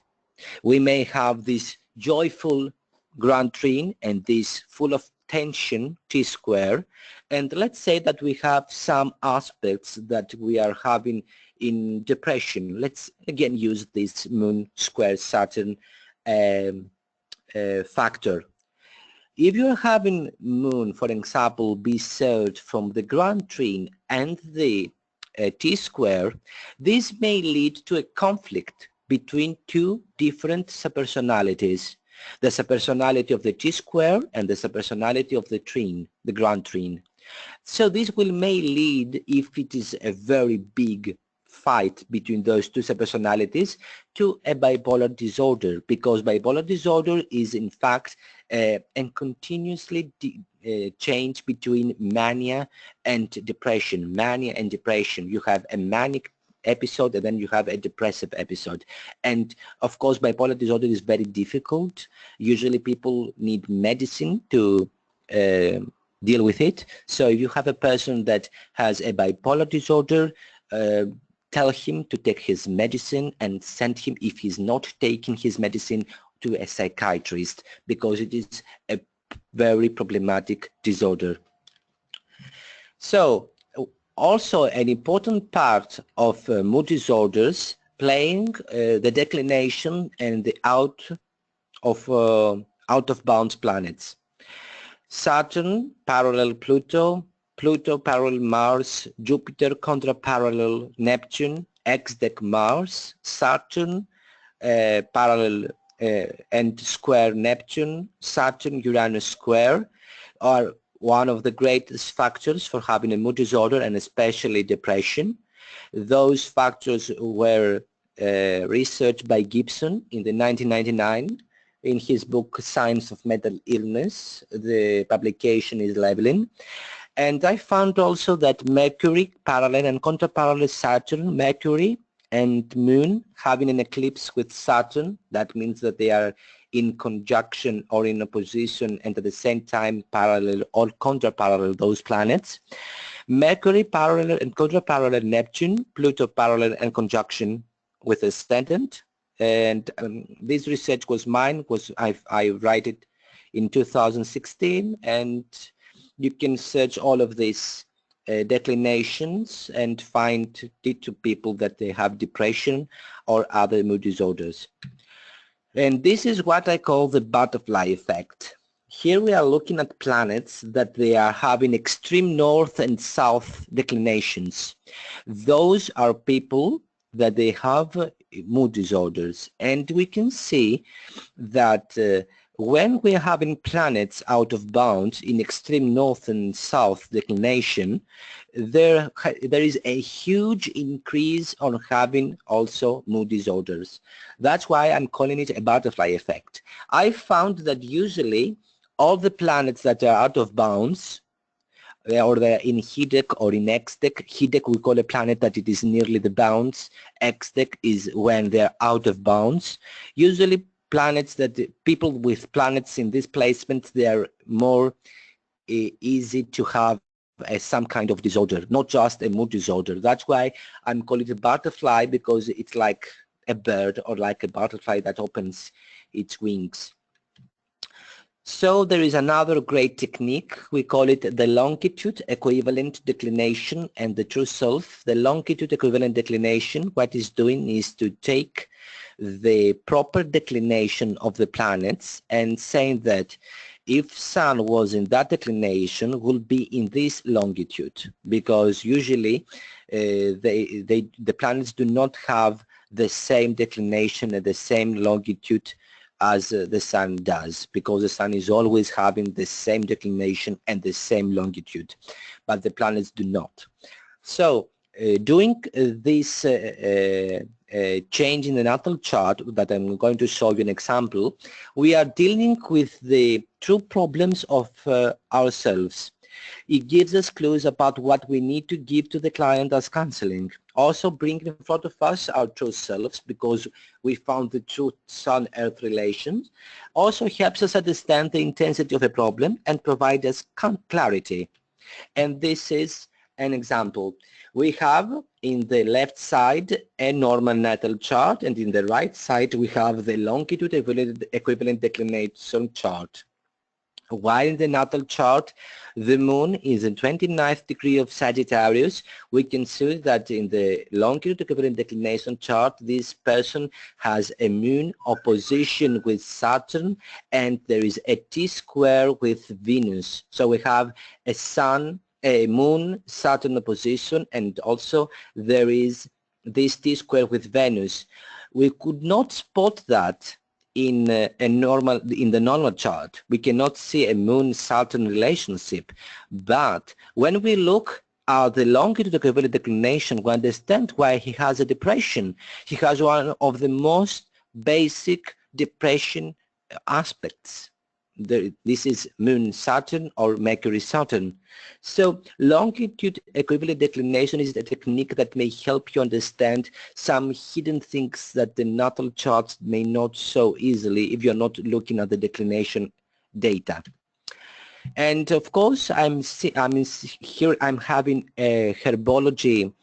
We may have this joyful grand trine and this full of tension T-square, and let's say that we have some aspects that we are having in depression. Let's again use this moon square Saturn factor. If you're having moon, for example, be shared from the grand trine and the T-square, this may lead to a conflict between two different subpersonalities, the subpersonality of the T-square and the subpersonality of the trine, the grand trine. So this may lead, if it is a very big fight between those two subpersonalities, to a bipolar disorder, because bipolar disorder is in fact a continuously change between mania and depression. Mania and depression. You have a manic episode and then you have a depressive episode, and of course bipolar disorder is very difficult. Usually people need medicine to deal with it. So if you have a person that has a bipolar disorder, tell him to take his medicine and send him, if he's not taking his medicine, to a psychiatrist, because it is a very problematic disorder. So also an important part of mood disorders playing the declination and the out of bounds planets. Saturn parallel Pluto, Pluto parallel Mars, Jupiter contra-parallel Neptune, X-deck Mars, Saturn parallel and square Neptune, Saturn Uranus square are one of the greatest factors for having a mood disorder and especially depression. Those factors were researched by Gibson in the 1999 in his book Signs of Mental Illness. The publication is Leveling. And I found also that Mercury parallel and contra-parallel Saturn, Mercury and Moon having an eclipse with Saturn, that means that they are in conjunction or in opposition and at the same time parallel or contra-parallel those planets. Mercury parallel and contra-parallel Neptune, Pluto parallel and conjunction with ascendant. And this research was mine, I write it in 2016, and you can search all of these declinations and find it to people that they have depression or other mood disorders. And this is what I call the butterfly effect. Here we are looking at planets that they are having extreme north and south declinations. Those are people that they have mood disorders, and we can see that when we are having planets out of bounds in extreme north and south declination, there is a huge increase on having also mood disorders. That's why I'm calling it a butterfly effect. I found that usually all the planets that are out of bounds or they're in HDEC or in XDEC. HDEC we call a planet that it is nearly the bounds. XDEC is when they're out of bounds. Usually planets that people with planets in this placement, they are more easy to have some kind of disorder, not just a mood disorder. That's why I'm calling it a butterfly, because it's like a bird or like a butterfly that opens its wings. So there is another great technique. We call it the longitude equivalent declination and the true self. The longitude equivalent declination, what it's doing is to take the proper declination of the planets and saying that if Sun was in that declination, will be in this longitude, because usually the planets do not have the same declination and the same longitude as the Sun does, because the Sun is always having the same declination and the same longitude, but the planets do not. So doing this change in the natal chart that I'm going to show you an example, we are dealing with the true problems of ourselves. It gives us clues about what we need to give to the client as counseling. Also bring in front of us our true selves, because we found the true Sun-Earth relations. Also helps us understand the intensity of a problem and provide us clarity. And this is an example. We have in the left side a normal natal chart, and in the right side we have the longitude equivalent declination chart. While in the natal chart the moon is in 29th degree of Sagittarius, we can see that in the longitude equivalent declination chart this person has a moon opposition with Saturn, and there is a T-square with Venus. So we have a Sun, a moon Saturn opposition, and also there is this T-square with Venus. We could not spot that in the normal chart. We cannot see a moon-Saturn relationship, but when we look at the longitude equivalent declination, we understand why he has a depression. He has one of the most basic depression aspects. This is Moon-Saturn or Mercury-Saturn. So longitude equivalent declination is a technique that may help you understand some hidden things that the natal charts may not show easily if you're not looking at the declination data. And of course, I'm having a herbology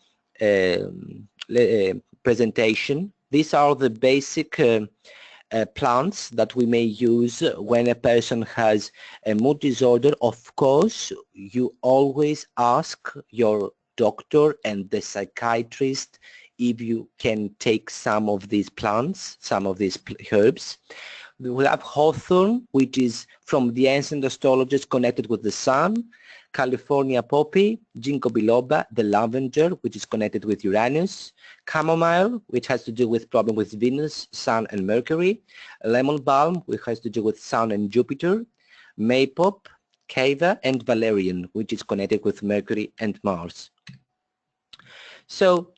presentation. These are the basic plants that we may use when a person has a mood disorder. Of course, you always ask your doctor and the psychiatrist if you can take some of these plants, some of these herbs. We have hawthorn, which is from the ancient astrologers connected with the sun, California poppy, ginkgo biloba, the lavender, which is connected with Uranus, chamomile, which has to do with problem with Venus, Sun, and Mercury, lemon balm, which has to do with Sun and Jupiter, maypop, cava, and valerian, which is connected with Mercury and Mars. So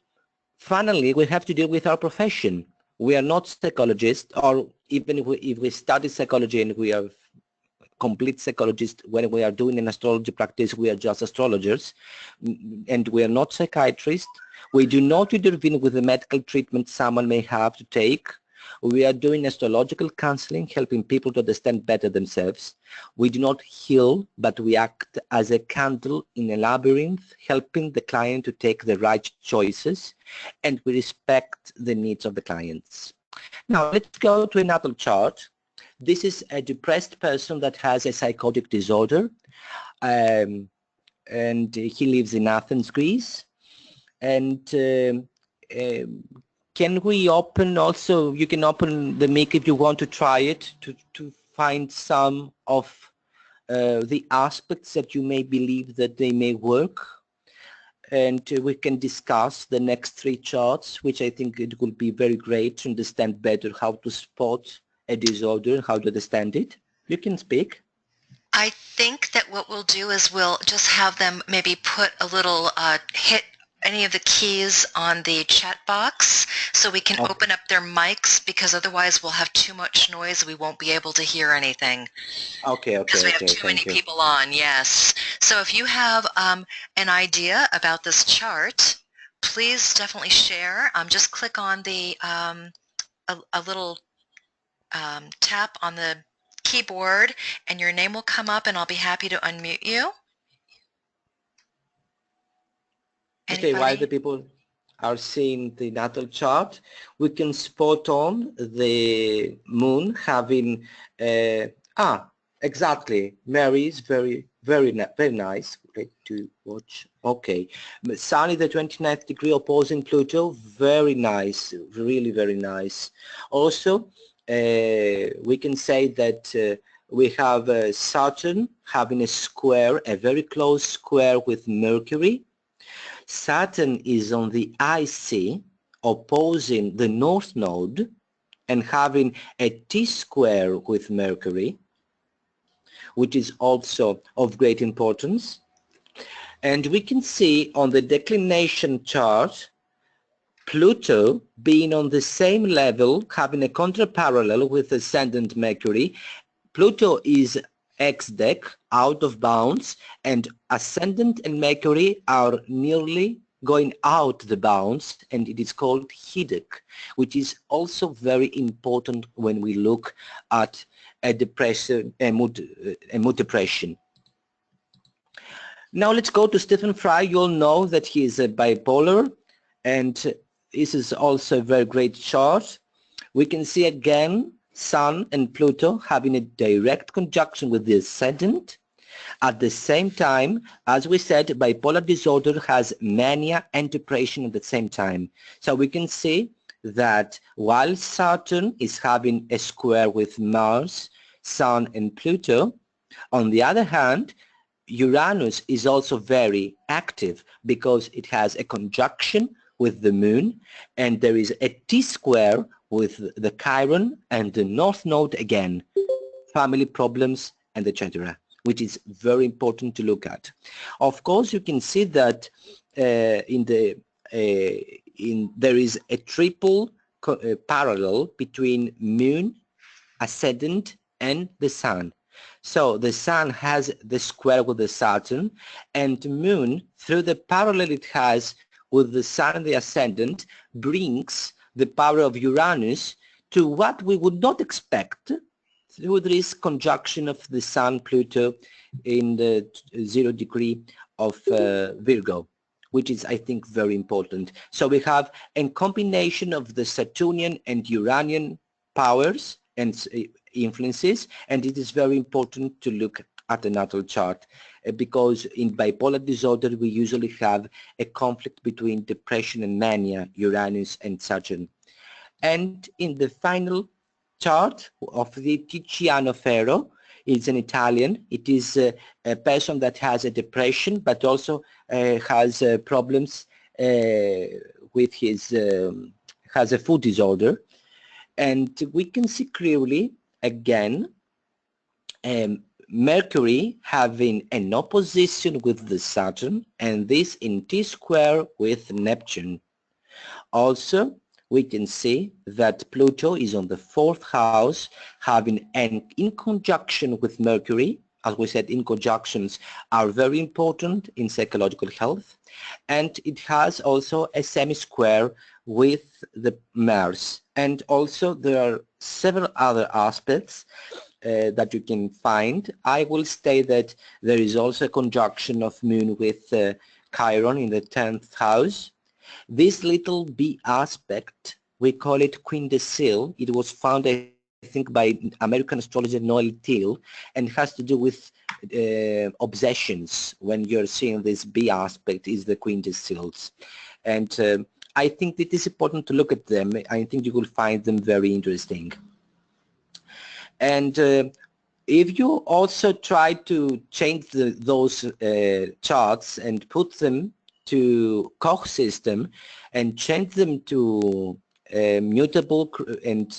finally, we have to deal with our profession. We are not psychologists, or even if we study psychology and we are complete psychologists, when we are doing an astrology practice, we are just astrologers, and we are not psychiatrists. We do not intervene with the medical treatment someone may have to take. We are doing astrological counseling, helping people to understand better themselves. We do not heal, but we act as a candle in a labyrinth, helping the client to take the right choices, and we respect the needs of the clients. Now, let's go to another chart. This is a depressed person that has a psychotic disorder, and he lives in Athens, Greece. And can we open also, you can open the mic if you want to try it, to find some of the aspects that you may believe that they may work. And we can discuss the next three charts, which I think it will be very great to understand better how to spot a disorder, how to understand it. You can speak. I think that what we'll do is we'll just have them maybe put a little hit any of the keys on the chat box so we can open up their mics, because otherwise we'll have too much noise. We won't be able to hear anything. Okay, Because we have too many thank you. people on, yes. So if you have an idea about this chart, please definitely share. Just click on the a little tap on the keyboard and your name will come up and I'll be happy to unmute you. Okay, Anybody? while the people are seeing the natal chart, we can spot on the moon having exactly. Mary is very nice. Great to watch. Okay, Sun is the 29th degree opposing Pluto. Very nice, really very nice. Also, we can say that we have Saturn having a square, a very close square with Mercury. Saturn is on the IC opposing the North Node and having a T-square with Mercury, which is also of great importance. And we can see on the declination chart Pluto being on the same level, having a contraparallel with ascendant Mercury. Pluto is X-dec, out of bounds, and ascendant and Mercury are nearly going out the bounds, and it is called Hidec, which is also very important when we look at a depression, a mood depression. Now let's go to Stephen Fry. You'll know that he is a bipolar, and this is also a very great chart. We can see again Sun and Pluto having a direct conjunction with the ascendant. At the same time, as we said, bipolar disorder has mania and depression at the same time. So we can see that while Saturn is having a square with Mars, Sun and Pluto, on the other hand, Uranus is also very active because it has a conjunction with the moon, and there is a T-square with the Chiron and the North Node again, family problems and etc., which is very important to look at. Of course, you can see that there is a triple parallel between moon, ascendant, and the sun. So the sun has the square with the Saturn, and moon, through the parallel it has with the sun and the ascendant, brings the power of Uranus to what we would not expect through this conjunction of the Sun, Pluto in the 0 degree of Virgo, which is, I think, very important. So we have a combination of the Saturnian and Uranian powers and influences, and it is very important to look at the natal chart because in bipolar disorder we usually have a conflict between depression and mania, Uranus and Saturn. And in the final chart of the Tiziano Ferro, it's an Italian. It is a person that has a depression but also has problems with his, has a food disorder. And we can see clearly again Mercury having an opposition with the Saturn, and this in T-square with Neptune. Also, we can see that Pluto is on the 4th house, having an in conjunction with Mercury. As we said, in conjunctions are very important in psychological health. And it has also a semi-square with the Mars. And also there are several other aspects that you can find. I will state that there is also a conjunction of Moon with Chiron in the 10th house. This little B aspect, we call it quindecile. It was found, I think, by American astrologer Noel Teal, and has to do with obsessions. When you're seeing this B aspect is the quindeciles. And I think it is important to look at them. I think you will find them very interesting. And if you also try to change those charts and put them to Koch system and change them to mutable and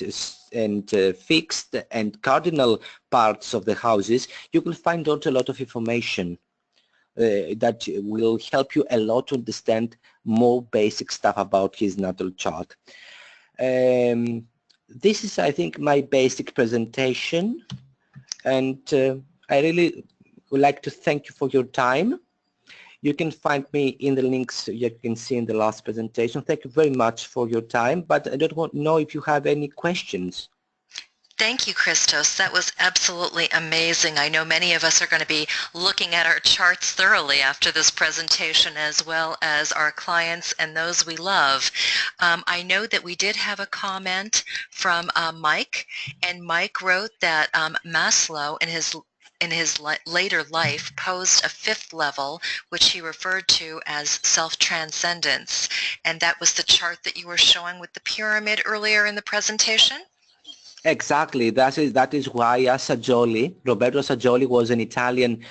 fixed and cardinal parts of the houses, you will find out a lot of information. that will help you a lot to understand more basic stuff about his natal chart. This is, I think, my basic presentation, and I really would like to thank you for your time. You can find me in the links you can see in the last presentation. Thank you very much for your time, but I don't know if you have any questions. Thank you, Christos. That was absolutely amazing. I know many of us are going to be looking at our charts thoroughly after this presentation, as well as our clients and those we love. I know that we did have a comment from Mike, and Mike wrote that Maslow in his later life posed a fifth level, which he referred to as self-transcendence, and that was the chart that you were showing with the pyramid earlier in the presentation? Exactly. That is why Roberto Saggioli was an Italian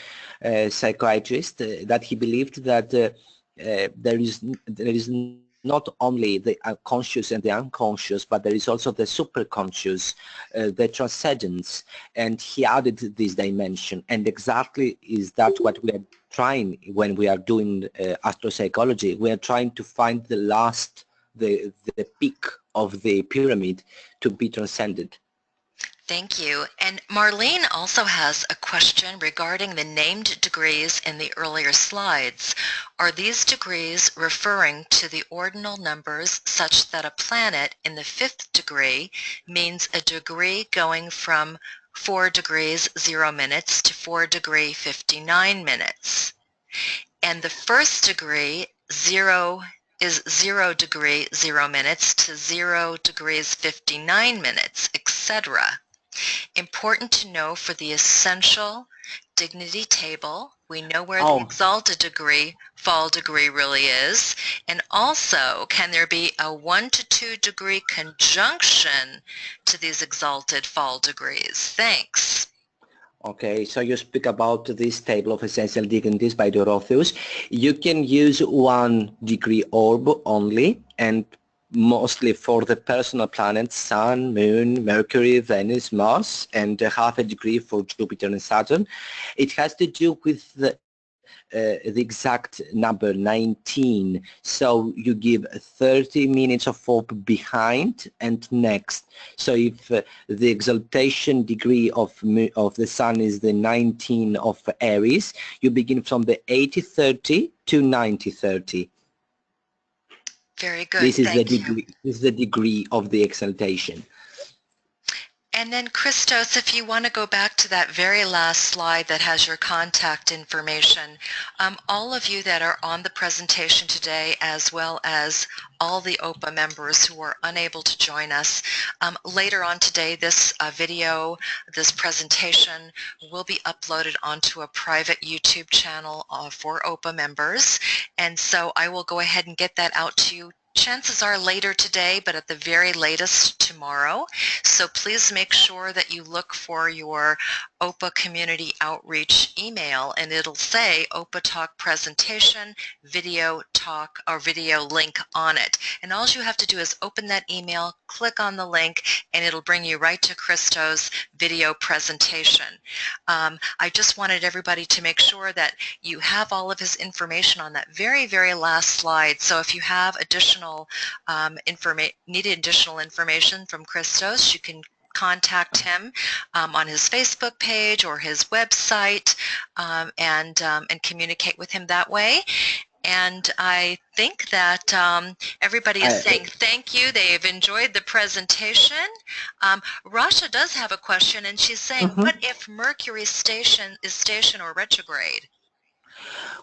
psychiatrist, that he believed that there is not only the conscious and the unconscious, but there is also the superconscious, the transcendence, and he added this dimension. And exactly is that what we are trying when we are doing astropsychology. We are trying to find the peak of the pyramid to be transcended. Thank you. And Marlene also has a question regarding the named degrees in the earlier slides. Are these degrees referring to the ordinal numbers such that a planet in the fifth degree means a degree going from 4 degrees 0 minutes to 4 degree 59 minutes? And the first degree, 0 is 0 degree 0 minutes to 0 degrees 59 minutes, etc. Important to know for the essential dignity table, we know where the exalted degree, fall degree really is, and also can there be a 1 to 2 degree conjunction to these exalted fall degrees? Thanks. Okay, so you speak about this table of essential dignities by Dorotheus. You can use 1 degree orb only, and mostly for the personal planets, Sun, Moon, Mercury, Venus, Mars, and half a degree for Jupiter and Saturn. It has to do with the exact number 19. So you give 30 minutes of orb behind and next. So if the exaltation degree of the Sun is the 19 of Aries, you begin from the 80-30 to 90-30. Very good. This is Thank the you. degree. This is the degree of the exaltation. And then Christos, if you want to go back to that very last slide that has your contact information, all of you that are on the presentation today, as well as all the OPA members who are unable to join us, later on today this video, this presentation will be uploaded onto a private YouTube channel for OPA members. And so I will go ahead and get that out to you. Chances are later today, but at the very latest tomorrow. So please make sure that you look for your OPA Community Outreach email, and it'll say OPA Talk Presentation, Video Talk, or Video link on it. And all you have to do is open that email, click on the link, and it'll bring you right to Christos' video presentation. I just wanted everybody to make sure that you have all of his information on that very, very last slide. So if you have additional need additional information from Christos, you can contact him on his Facebook page or his website and communicate with him that way. And I think that everybody is saying thank you. They've enjoyed the presentation. Rasha does have a question, and she's saying, what if Mercury is station or retrograde?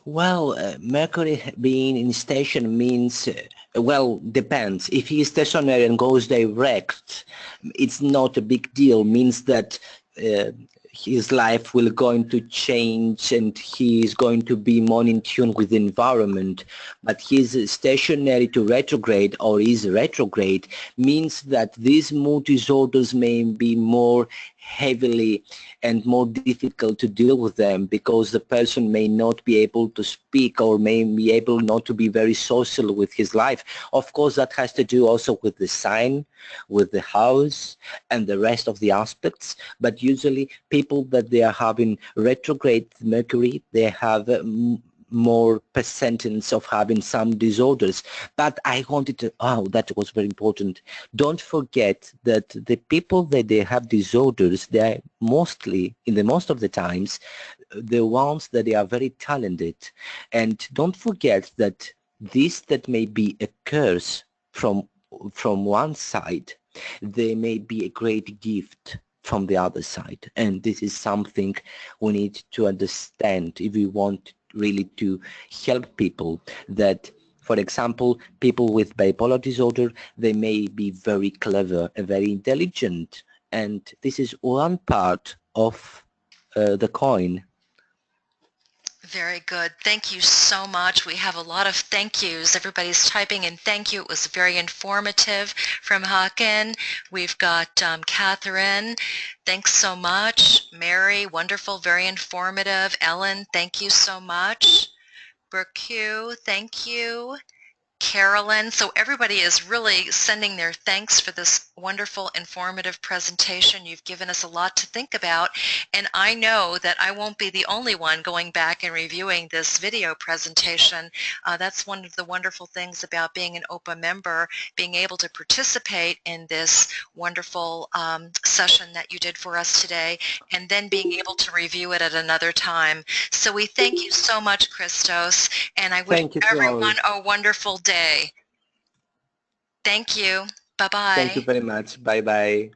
Well, Mercury being in station means, well, depends. If he is stationary and goes direct, it's not a big deal. Means that his life will going to change and he is going to be more in tune with the environment. But his stationary to retrograde or is retrograde means that these mood disorders may be more heavily and more difficult to deal with them because the person may not be able to speak or may be able not to be very social with his life. Of course, that has to do also with the sign, with the house and the rest of the aspects. But usually people that they are having retrograde Mercury, they have more percentage of having some disorders. But I wanted to, oh, that was very important. Don't forget that the people that they have disorders, they are mostly, in the most of the times, the ones that they are very talented. And don't forget that this that may be a curse from one side, they may be a great gift from the other side. And this is something we need to understand if we want really to help people. That, for example, people with bipolar disorder, they may be very clever and very intelligent, and this is one part of the coin. Very good. Thank you so much. We have a lot of thank yous. Everybody's typing in thank you. It was very informative from Hakan. We've got Catherine. Thanks so much. Mary, wonderful, very informative. Ellen, thank you so much. Brooke Hugh, thank you. Carolyn. So everybody is really sending their thanks for this wonderful, informative presentation. You've given us a lot to think about, and I know that I won't be the only one going back and reviewing this video presentation. That's one of the wonderful things about being an OPA member, being able to participate in this wonderful session that you did for us today, and then being able to review it at another time. So we thank you so much, Christos, and I wish Thank you to everyone all. a wonderful day. Thank you. Thank you Bye-bye. very much. Bye-bye.